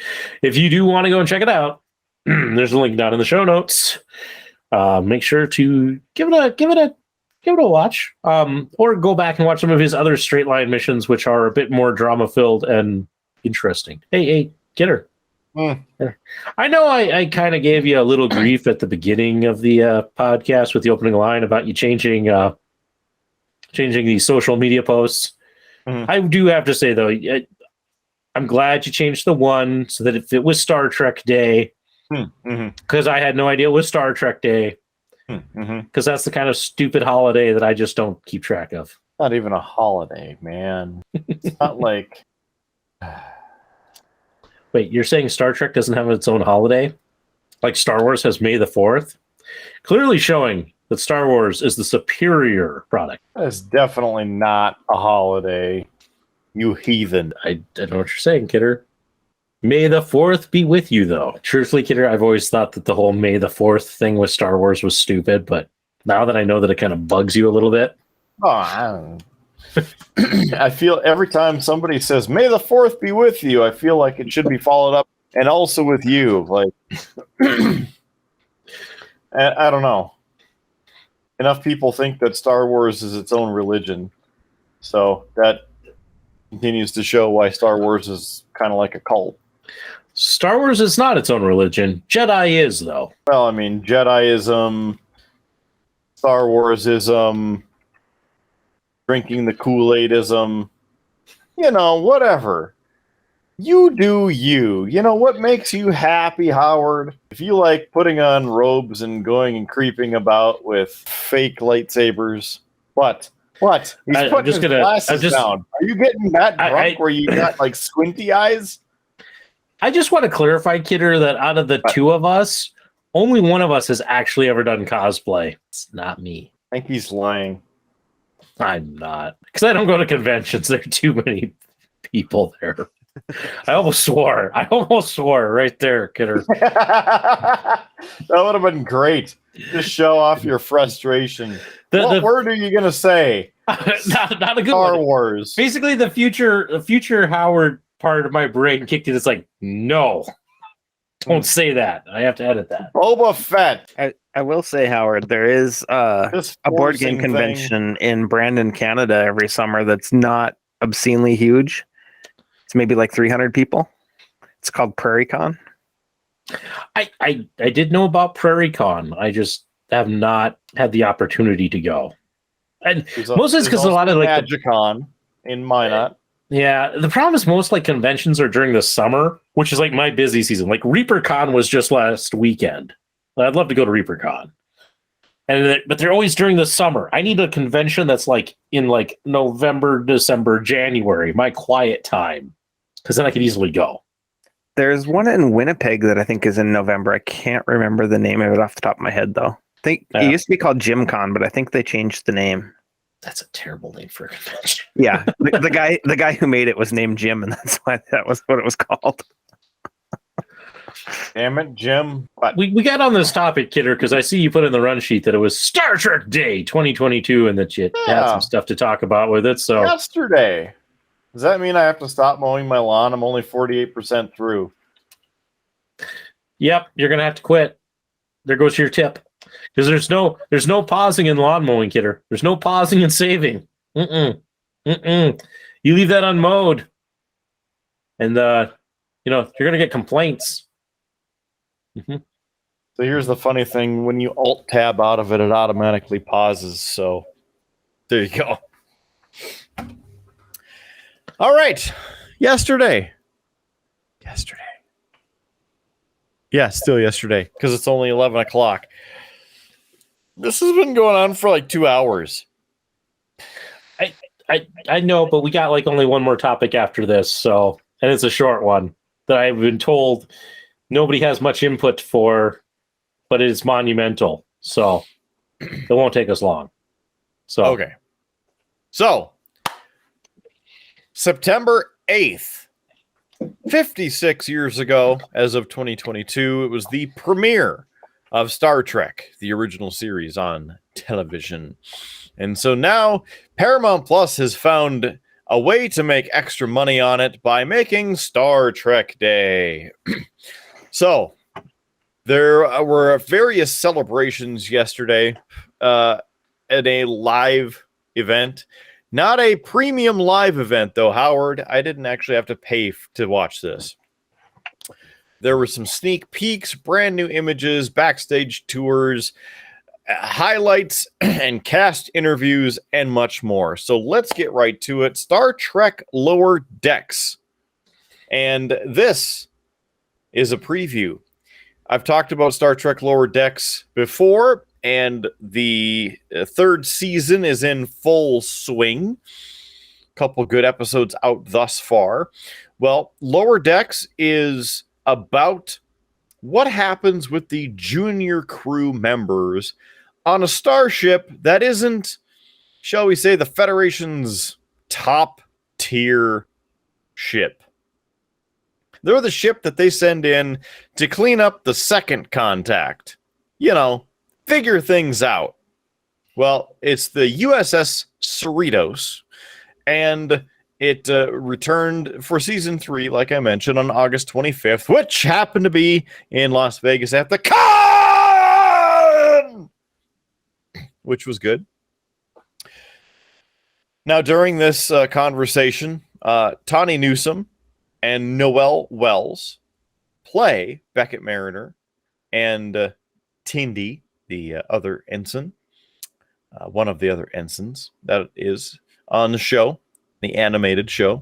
if you do want to go and check it out, there's a link down in the show notes. Make sure to give it a watch, or go back and watch some of his other straight line missions, which are a bit more drama filled and interesting. Hey, Kidder. I know I kind of gave you a little grief at the beginning of the podcast with the opening line about you changing the social media posts. I do have to say, though, I'm glad you changed the one so that if it was Star Trek Day, because I had no idea it was Star Trek Day, because that's the kind of stupid holiday that I just don't keep track of. Not even a holiday, man. It's not like... Wait, you're saying Star Trek doesn't have its own holiday? Like Star Wars has May the 4th? Clearly showing that Star Wars is the superior product. That's definitely not a holiday, you heathen. I don't know what you're saying, Kidder. May the 4th be with you, though. Truthfully, Kidder, I've always thought that the whole May the 4th thing with Star Wars was stupid, but now that I know that it kind of bugs you a little bit. Oh, I don't know. I feel every time somebody says May the 4th be with you, I feel like it should be followed up and also with you. Like, I don't know. Enough people think that Star Wars is its own religion, so that continues to show why Star Wars is kind of like a cult. Star Wars is not its own religion. Jedi is, though. Well, I mean, Jediism, Star Warsism, drinking the Kool-Aidism, whatever. You do you. What makes you happy, Howard? If you like putting on robes and going and creeping about with fake lightsabers, what? He's putting his glasses down. Are you getting that drunk where you got like squinty eyes? I just want to clarify, Kidder, that out of the two of us, only one of us has actually ever done cosplay. It's not me. I think he's lying. I'm not. Because I don't go to conventions. There are too many people there. I almost swore right there, Kidder. That would have been great. Just show off your frustration. What word are you going to say? Not a good Star one. Wars. Basically, the future Howard part of my brain kicked in. It's like, no, don't say that. I have to edit that. Boba Fett. I will say, Howard, there is a board game convention in Brandon, Canada every summer that's not obscenely huge. It's maybe like 300 people. It's called PrairieCon. I did know about PrairieCon. I just have not had the opportunity to go. And mostly it's because a lot of like MagicCon in Minot. Yeah, the problem is most like conventions are during the summer, which is like my busy season. Like ReaperCon was just last weekend. I'd love to go to ReaperCon. But they're always during the summer. I need a convention that's like in like November, December, January, my quiet time, because then I could easily go. There's one in Winnipeg that I think is in November. I can't remember the name of it off the top of my head, though. I think it used to be called GymCon, but I think they changed the name. That's a terrible name for a convention. Yeah, the guy who made it was named Jim, and that's why that was what it was called. Damn it, Jim. We got on this topic, Kidder, because I see you put in the run sheet that it was Star Trek Day 2022 and that you had some stuff to talk about with it. So yesterday. Does that mean I have to stop mowing my lawn? I'm only 48% through. Yep, you're gonna have to quit. There goes your tip. Because there's no pausing in lawn mowing, Kidder. There's no pausing and saving. You leave that unmowed, and you're gonna get complaints. So here's the funny thing: when you Alt Tab out of it, it automatically pauses. So there you go. All right, yesterday. Yeah, still yesterday because it's only 11 o'clock. This has been going on for like 2 hours. I know, but we got like only one more topic after this, and it's a short one that I've been told nobody has much input for, but it is monumental. So it won't take us long. So okay. So September 8th, 56 years ago, as of 2022, it was the premiere of Star Trek, the original series on television. And so now Paramount Plus has found a way to make extra money on it by making Star Trek Day. So there were various celebrations yesterday at a live event. Not a premium live event, though, Howard. I didn't actually have to pay to watch this. There were some sneak peeks, brand new images, backstage tours, highlights, and cast interviews, and much more. So let's get right to it. Star Trek Lower Decks. And this is a preview. I've talked about Star Trek Lower Decks before, and the third season is in full swing. A couple good episodes out thus far. Well, Lower Decks is about what happens with the junior crew members on a starship that isn't, shall we say, the Federation's top tier ship. They're the ship that they send in to clean up the second contact. You know, figure things out. Well, it's the USS Cerritos, and it returned for season 3, like I mentioned, on August 25th, which happened to be in Las Vegas at the con, which was good. Now, during this conversation, Tawny Newsome and Noelle Wells play Beckett Mariner and Tindy, the other ensign, one of the other ensigns that is on the show, the animated show.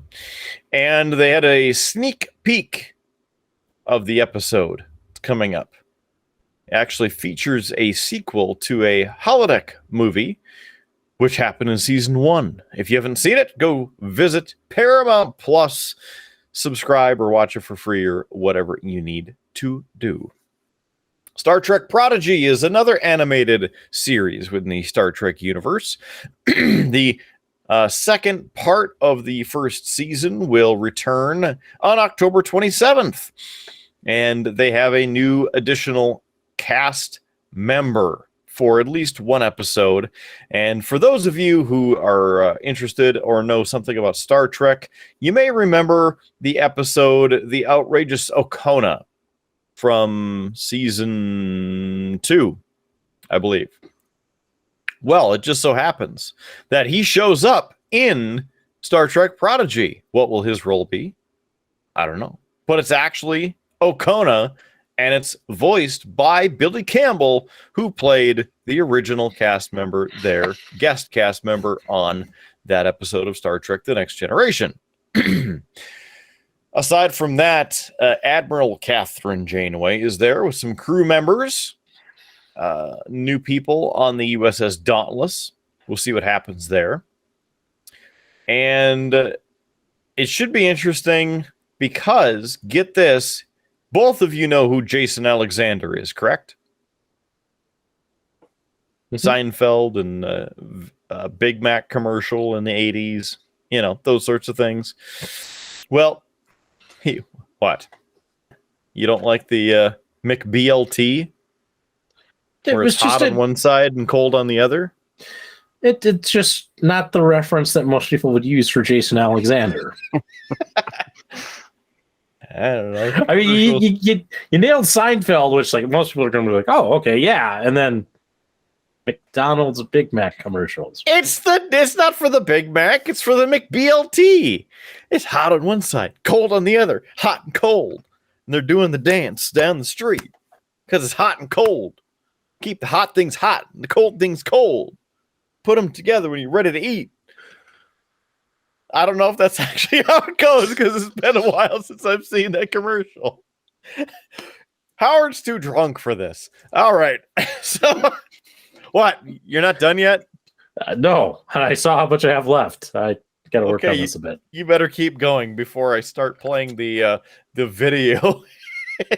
And they had a sneak peek of the episode coming up. It actually features a sequel to a holodeck movie, which happened in season 1. If you haven't seen it, go visit Paramount Plus, subscribe or watch it for free or whatever you need to do. Star Trek Prodigy is another animated series within the Star Trek universe. The second part of the first season will return on October 27th. And they have a new additional cast member for at least one episode. And for those of you who are interested or know something about Star Trek, you may remember the episode The Outrageous Okona from season 2, I believe. Well, it just so happens that he shows up in Star Trek Prodigy. What will his role be? I don't know. But it's actually Okona, and it's voiced by Billy Campbell, who played the original cast member there, guest cast member on that episode of Star Trek The Next Generation. Aside from that, Admiral Catherine Janeway is there with some crew members, new people on the USS Dauntless. We'll see what happens there. And it should be interesting because, get this, both of you know who Jason Alexander is, correct? Mm-hmm. Seinfeld and Big Mac commercial in the 80s, you know, those sorts of things. Well, what? You don't like the McBLT? Where it's hot on one side and cold on the other? It's just not the reference that most people would use for Jason Alexander. I don't know. I mean, you nailed Seinfeld, which like most people are going to be like, oh, okay, yeah. And then McDonald's Big Mac commercials. It's not for the Big Mac. It's for the McBLT. It's hot on one side, cold on the other, hot and cold. And they're doing the dance down the street because it's hot and cold. Keep the hot things hot and the cold things cold. Put them together when you're ready to eat. I don't know if that's actually how it goes because it's been a while since I've seen that commercial. Howard's too drunk for this. All right. So, what? You're not done yet? No. I saw how much I have left. I got to work on this a bit. You better keep going before I start playing the video.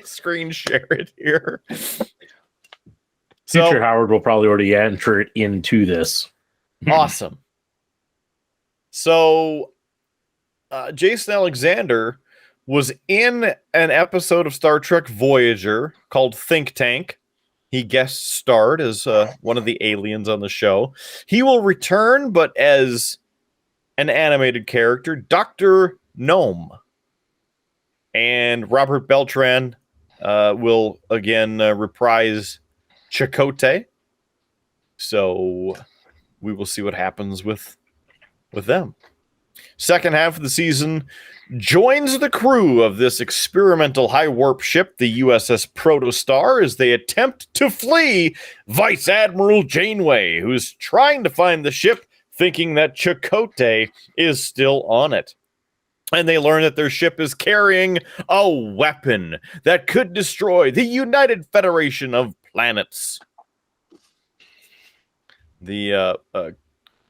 Screen share it here. Future Howard will probably already enter it into this. Awesome. So Jason Alexander was in an episode of Star Trek Voyager called Think Tank. He guest starred as one of the aliens on the show. He will return, but as an animated character, Dr. Gnome. And Robert Beltran will again reprise Chakotay. So we will see what happens with them. Second half of the season joins the crew of this experimental high warp ship, the USS Protostar, as they attempt to flee Vice Admiral Janeway, who's trying to find the ship, thinking that Chakotay is still on it. And they learn that their ship is carrying a weapon that could destroy the United Federation of Planets. The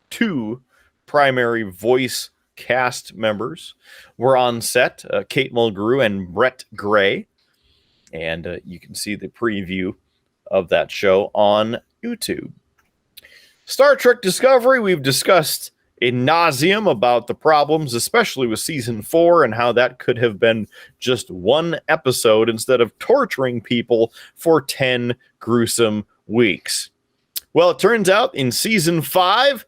two primary voice cast members were on set, Kate Mulgrew and Brett Gray. And you can see the preview of that show on YouTube. Star Trek Discovery, we've discussed in nauseam about the problems, especially with season 4, and how that could have been just one episode instead of torturing people for 10 gruesome weeks. Well, it turns out in season 5,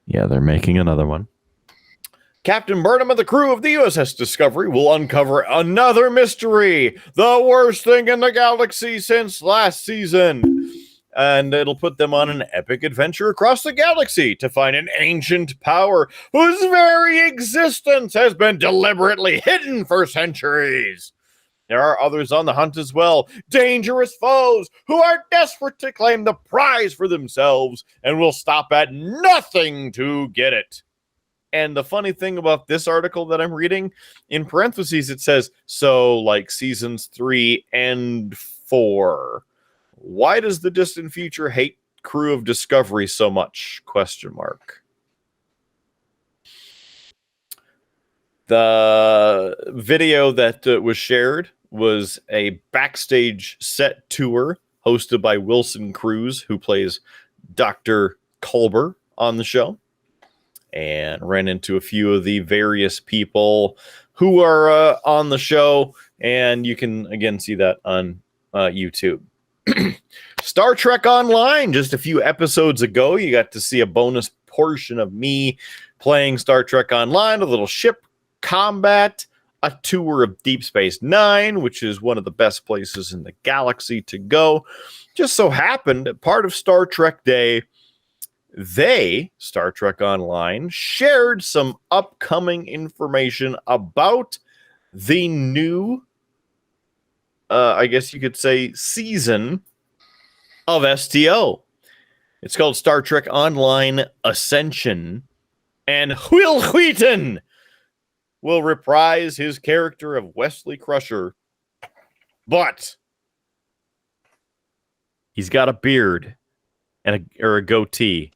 yeah, they're making another one. Captain Burnham and the crew of the USS Discovery will uncover another mystery, the worst thing in the galaxy since last season. And it'll put them on an epic adventure across the galaxy to find an ancient power whose very existence has been deliberately hidden for centuries. There are others on the hunt as well, dangerous foes who are desperate to claim the prize for themselves and will stop at nothing to get it. And the funny thing about this article that I'm reading, in parentheses, it says, so like seasons 3 and 4. Why does the distant future hate crew of Discovery so much? Question mark. The video that was shared was a backstage set tour hosted by Wilson Cruz, who plays Dr. Culber on the show, and ran into a few of the various people who are on the show, and you can again see that on YouTube. Star Trek Online, just a few episodes ago, you got to see a bonus portion of me playing Star Trek Online, a little ship combat, a tour of Deep Space Nine, which is one of the best places in the galaxy to go. Just so happened, at part of Star Trek Day, Star Trek Online, shared some upcoming information about the new I guess you could say, season of STO. It's called Star Trek Online Ascension, and Will Wheaton will reprise his character of Wesley Crusher, but he's got a beard and a goatee.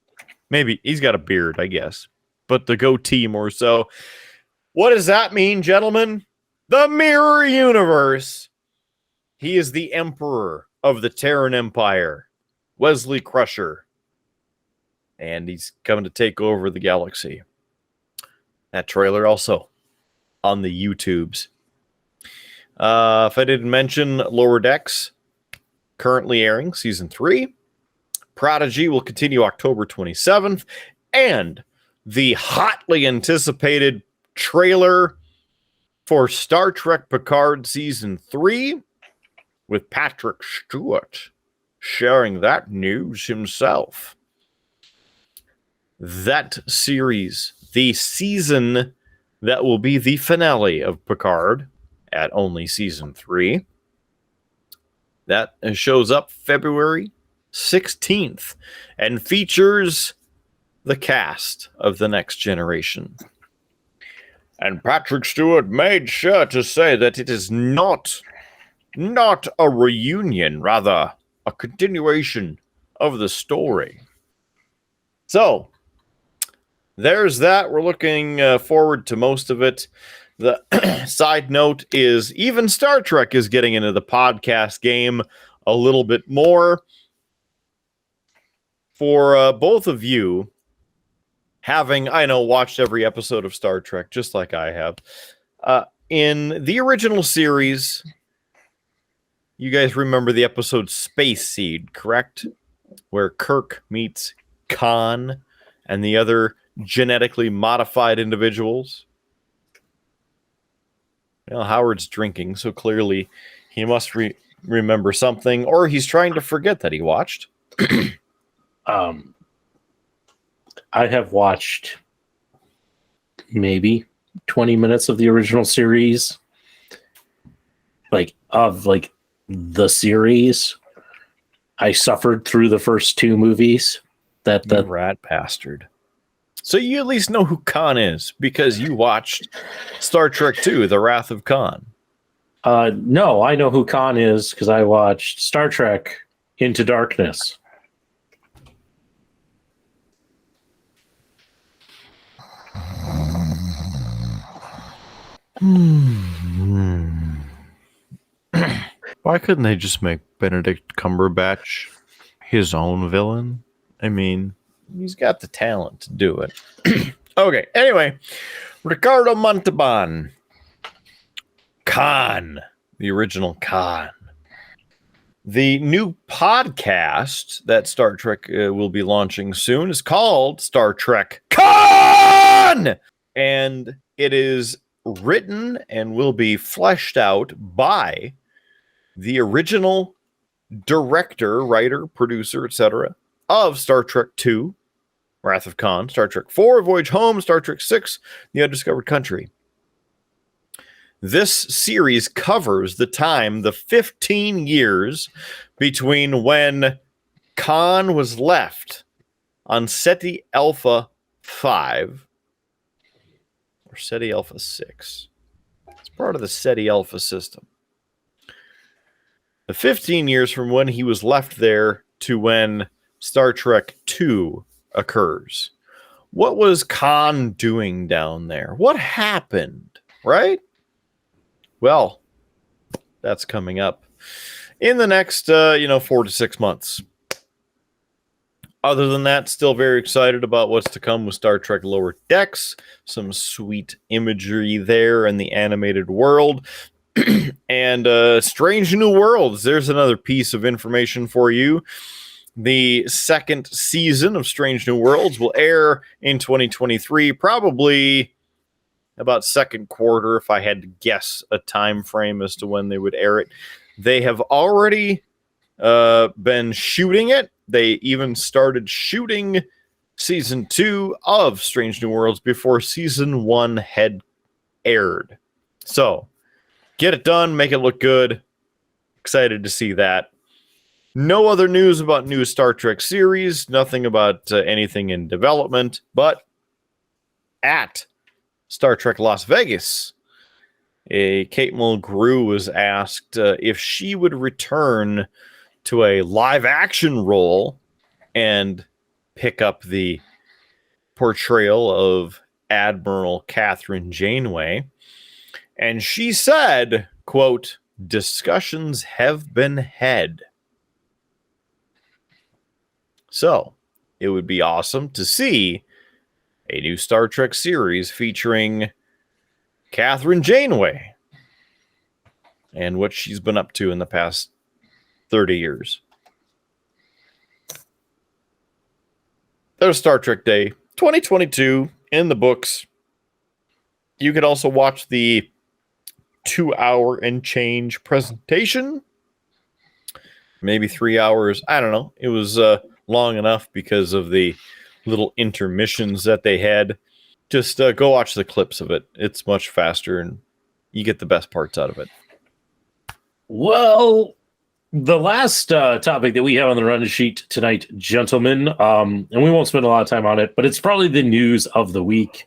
Maybe he's got a beard, I guess, but the goatee more so. What does that mean, gentlemen? The Mirror Universe. He is the Emperor of the Terran Empire, Wesley Crusher. And he's coming to take over the galaxy. That trailer also on the YouTubes. If I didn't mention Lower Decks, currently airing season 3. Prodigy will continue October 27th. And the hotly anticipated trailer for Star Trek Picard season 3, with Patrick Stewart sharing that news himself. That series, the season that will be the finale of Picard at only season 3, that shows up February 16th and features the cast of The Next Generation. And Patrick Stewart made sure to say that it is not a reunion, rather a continuation of the story. So, there's that. We're looking forward to most of it. The side note is even Star Trek is getting into the podcast game a little bit more. For both of you, having, I know, watched every episode of Star Trek, just like I have. In the original series, you guys remember the episode Space Seed, correct? Where Kirk meets Khan and the other genetically modified individuals. Well, Howard's drinking, so clearly he must remember something, or he's trying to forget that he watched. I have watched maybe 20 minutes of the original series, of the series. I suffered through the first two movies. You rat bastard. So you at least know who Khan is because you watched Star Trek II, The Wrath of Khan. No, I know who Khan is because I watched Star Trek Into Darkness. Why couldn't they just make Benedict Cumberbatch his own villain? I mean, he's got the talent to do it. Okay, anyway, Ricardo Montalban. Khan, the original Khan. The new podcast that Star Trek will be launching soon is called Star Trek Khan! And it is written and will be fleshed out by the original director, writer, producer, etc. of Star Trek II, Wrath of Khan, Star Trek IV, Voyage Home, Star Trek VI, The Undiscovered Country. This series covers the time, the 15 years between when Khan was left on Ceti Alpha 5 or Ceti Alpha 6. It's part of the Ceti Alpha system. The 15 years from when he was left there to when Star Trek II occurs. What was Khan doing down there? What happened, right? Well, that's coming up in the next, 4 to 6 months. Other than that, still very excited about what's to come with Star Trek Lower Decks. Some sweet imagery there in the animated world. And Strange New Worlds. There's another piece of information for you. The second season of Strange New Worlds will air in 2023, probably about second quarter, if I had to guess a time frame as to when they would air it. They have already been shooting it. They even started shooting season 2 of Strange New Worlds before season 1 had aired. So, get it done, make it look good. Excited to see that. No other news about new Star Trek series, nothing about anything in development, but at Star Trek Las Vegas, Kate Mulgrew was asked if she would return to a live-action role and pick up the portrayal of Admiral Catherine Janeway. And she said, quote, "Discussions have been had." So, it would be awesome to see a new Star Trek series featuring Catherine Janeway and what she's been up to in the past 30 years. There's Star Trek Day 2022 in the books. You could also watch the 2-hour and change presentation. Maybe 3 hours. I don't know. It was long enough because of the little intermissions that they had. Just go watch the clips of it. It's much faster and you get the best parts out of it. Well, the last topic that we have on the run sheet tonight, gentlemen, and we won't spend a lot of time on it, but it's probably the news of the week,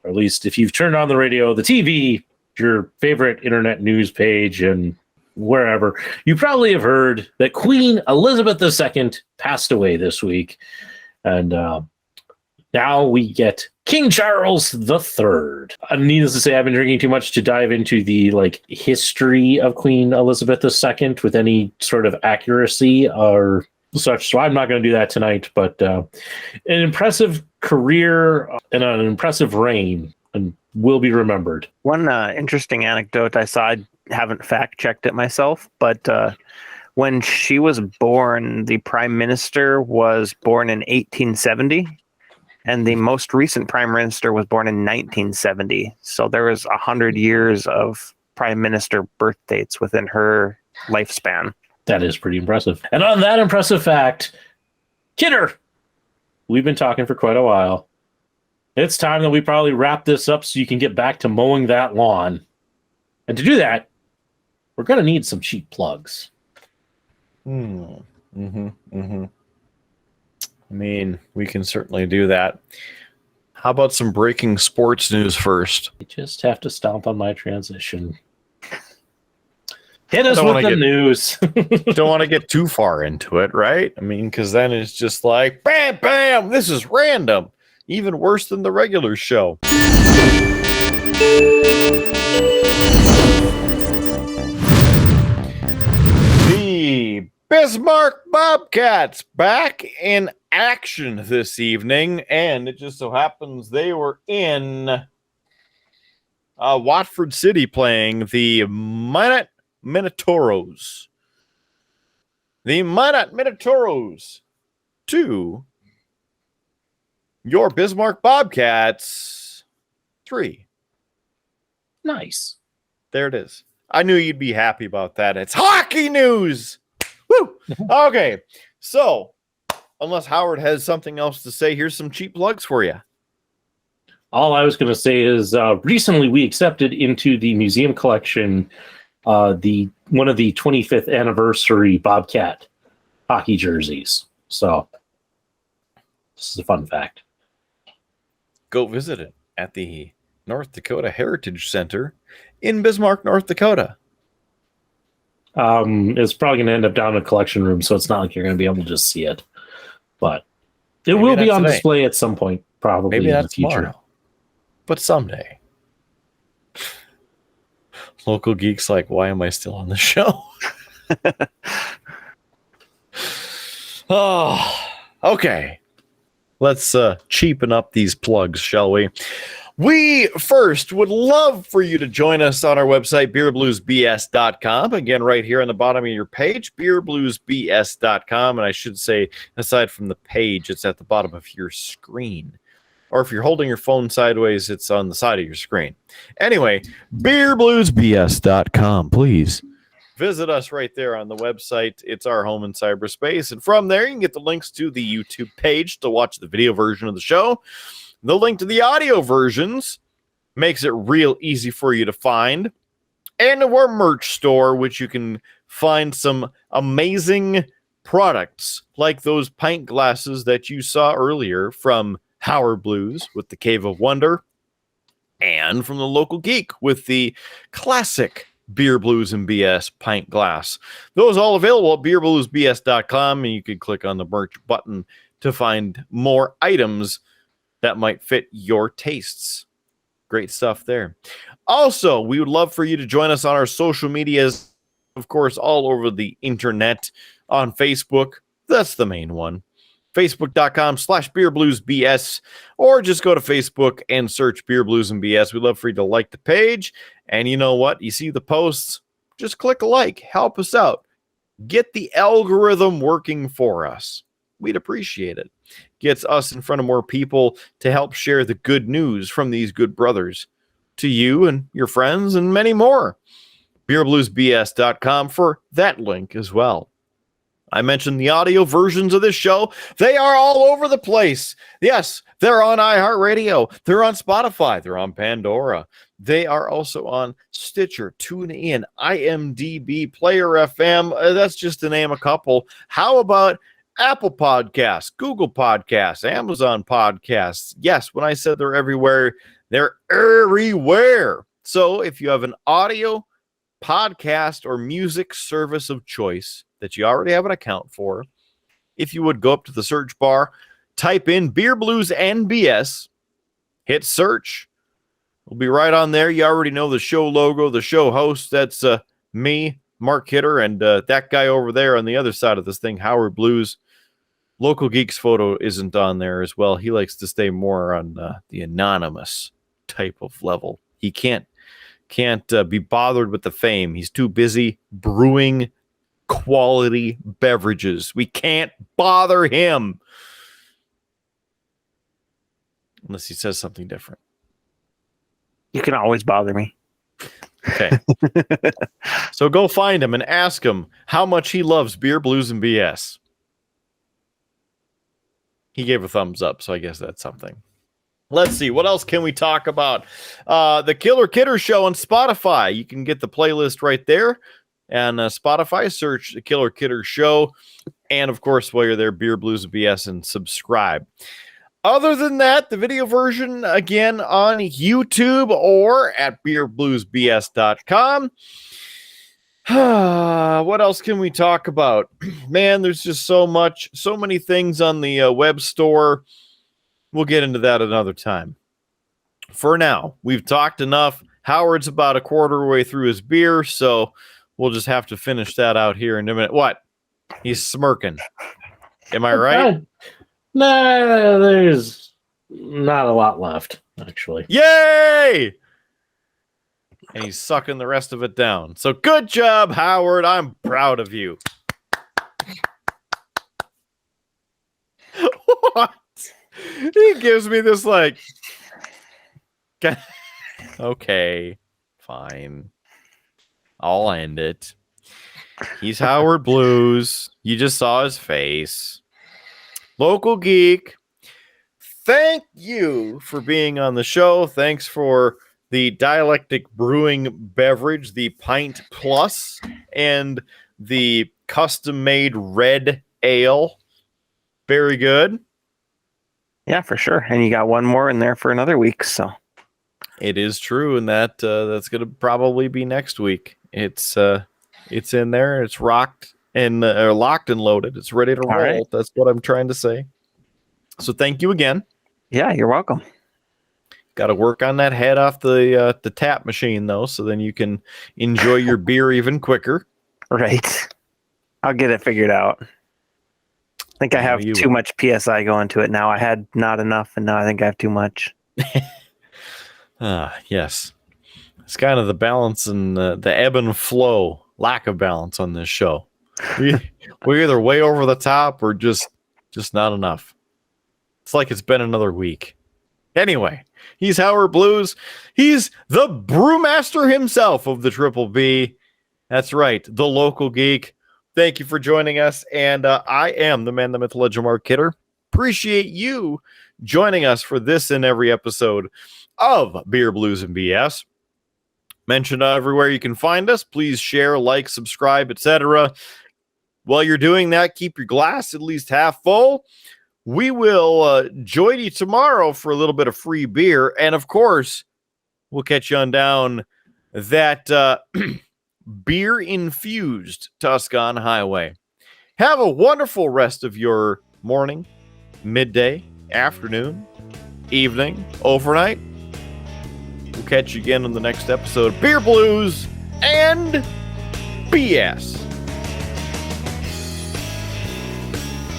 or at least if you've turned on the radio, the TV, your favorite internet news page, and wherever, you probably have heard that Queen Elizabeth II passed away this week. And now we get King Charles III. Needless to say, I've been drinking too much to dive into the history of Queen Elizabeth II with any sort of accuracy or such. So I'm not going to do that tonight. But an impressive career and an impressive reign, and will be remembered. One interesting anecdote I saw, I haven't fact checked it myself, but when she was born, the prime minister was born in 1870, and the most recent prime minister was born in 1970. So there was 100 years of prime minister birth dates within her lifespan. That is pretty impressive. And on that impressive fact, Kidder, we've been talking for quite a while. It's time that we probably wrap this up so you can get back to mowing that lawn. And to do that, we're going to need some cheap plugs. I mean, we can certainly do that. How about some breaking sports news first? You just have to stomp on my transition. Hit us with the news. Don't want to get too far into it, right? I mean, because then it's just like, bam, bam, this is random. Even worse than the regular show. The Bismarck Bobcats back in action this evening, and it just so happens they were in Watford City playing the Minot Minotauros. The Minot Minotauros to your Bismarck Bobcats 3. Nice. There it is. I knew you'd be happy about that. It's hockey news. Woo! Okay, so unless Howard has something else to say, here's some cheap plugs for you. All I was going to say is recently we accepted into the museum collection the one of the 25th anniversary Bobcat hockey jerseys. So this is a fun fact. Go visit it at the North Dakota Heritage Center in Bismarck, North Dakota. It's probably going to end up down in a collection room, so it's not like you're going to be able to just see it. But it Maybe will be on today. display at some point, probably Maybe in that's the future. tomorrow. But someday. Local Geek's like, why am I still on the show? Oh, okay. Let's cheapen up these plugs, shall we? We first would love for you to join us on our website, beerbluesbs.com. Again, right here on the bottom of your page, beerbluesbs.com. And I should say, aside from the page, it's at the bottom of your screen. Or if you're holding your phone sideways, it's on the side of your screen. Anyway, beerbluesbs.com, please. Visit us right there on the website. It's our home in cyberspace. And from there, you can get the links to the YouTube page to watch the video version of the show. The link to the audio versions makes it real easy for you to find. And our merch store, which you can find some amazing products like those pint glasses that you saw earlier from Howard Blues with the Cave of Wonder, and from the Local Geek with the classic Beer Blues and BS pint glass. Those all available at beerbluesbs.com, and you can click on the merch button to find more items that might fit your tastes. Great stuff there. Also, we would love for you to join us on our social medias, of course, all over the internet. On Facebook, that's the main one. Facebook.com/beerbluesbs, or just go to Facebook and search Beer Blues and BS. We'd love for you to like the page. And you know what? You see the posts, just click a like. Help us out. Get the algorithm working for us. We'd appreciate it. Gets us in front of more people to help share the good news from these good brothers to you and your friends and many more. beerbluesbs.com for that link as well. I mentioned the audio versions of this show. They are all over the place. Yes, they're on iHeartRadio. They're on Spotify. They're on Pandora. They are also on Stitcher, TuneIn, IMDb, Player FM. That's just to name a couple. How about Apple Podcasts, Google Podcasts, Amazon Podcasts? Yes, when I said they're everywhere, they're everywhere. So if you have an audio, podcast, or music service of choice that you already have an account for, if you would go up to the search bar, type in Beer Blues and BS, hit search. We'll be right on there. You already know the show logo, the show host. That's me, Mark Hitter, and that guy over there on the other side of this thing, Howard Blues. Local Geek's photo isn't on there as well. He likes to stay more on the anonymous type of level. He can't be bothered with the fame. He's too busy brewing quality beverages. We can't bother him unless he says something different. You can always bother me. Okay. So go find him and ask him how much he loves beer, blues, and BS. He gave a thumbs up, so I guess that's something. Let's see. What else can we talk about? The Killer Kidder Show on Spotify. You can get the playlist right there. And Spotify, search the Killer Kidder Show. And, of course, while you're there, Beer, Blues, and BS, and subscribe. Other than that, the video version, again, on YouTube or at beerbluesbs.com. What else can we talk about? Man, there's just so many things on the web store. We'll get into that another time. For now, we've talked enough. Howard's about a quarter way through his beer, so we'll just have to finish that out here in a minute. What? He's smirking. Am I right? Nah, there's not a lot left, actually. Yay! And he's sucking the rest of it down. So good job, Howard. I'm proud of you. What? He gives me this like... Okay, fine. I'll end it. He's Howard Blues. You just saw his face. Local Geek, thank you for being on the show. Thanks for the Dialectic Brewing beverage, the Pint Plus, and the custom-made red ale. Very good. Yeah, for sure. And you got one more in there for another week, so. It is true, and that's going to probably be next week. It's in there. It's locked and loaded. It's ready to roll. Right. That's what I'm trying to say. So thank you again. Yeah, you're welcome. Got to work on that head off the tap machine though, so then you can enjoy your beer even quicker. Right. I'll get it figured out. I think I have too much PSI going to it now. I had not enough, and now I think I have too much. Yes. It's kind of the balance and the ebb and flow, lack of balance on this show. We're either way over the top or just not enough. It's like it's been another week. Anyway, he's Howard Blues. He's the brewmaster himself of the Triple B. That's right, the Local Geek. Thank you for joining us. And I am the man, the myth, legend, Mark Kidder. Appreciate you joining us for this and every episode of Beer, Blues, and BS. Mentioned everywhere you can find us. Please share, like, subscribe, etc. While you're doing that, keep your glass at least half full. We will join you tomorrow for a little bit of free beer. And, of course, we'll catch you on down that beer-infused Tuscan Highway. Have a wonderful rest of your morning, midday, afternoon, evening, overnight. We'll catch you again on the next episode of Beer Blues and BS.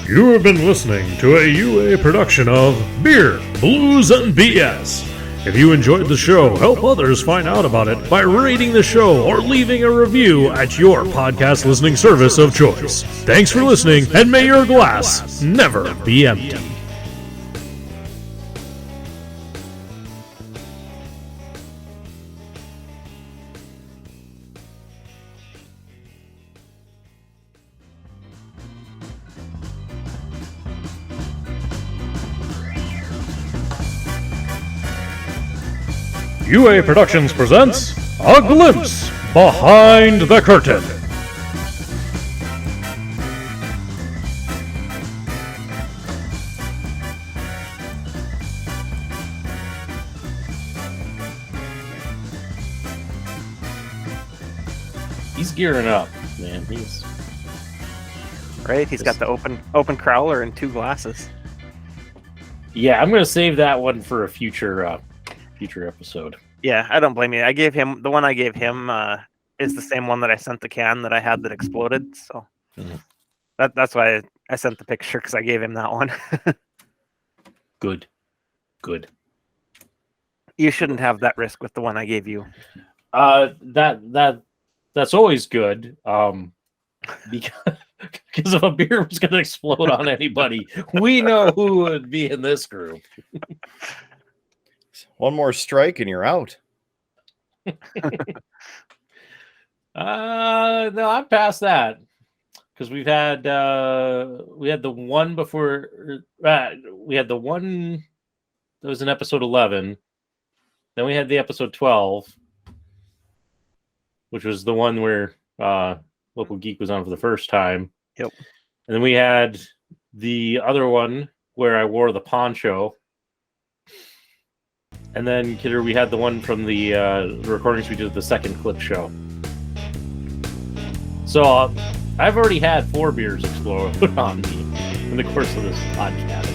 You have been listening to a UA production of Beer, Blues, and BS. If you enjoyed the show, help others find out about it by rating the show or leaving a review at your podcast listening service of choice. Thanks for listening, and may your glass never be empty. UA Productions presents A Glimpse Behind the Curtain. He's gearing up, man. He's Right? He's got the open crowler and 2 glasses. yeah. I'm gonna save that one for a future episode. Yeah, I don't blame you. I gave him the one I gave him is the same one that I sent the can that I had that exploded. So that's why I sent the picture because I gave him that one. Good. You shouldn't have that risk with the one I gave you. That's always good. Because if a beer was going to explode on anybody, we know who would be in this group. One more strike and you're out. No, I'm past that because we had the one before. We had the one that was in episode 11. Then we had the episode 12, which was the one where Local Geek was on for the first time. Yep. And then we had the other one where I wore the poncho. And then, Kidder, we had the one from the recordings we did at the second clip show. So I've already had 4 beers explode on me in the course of this podcast.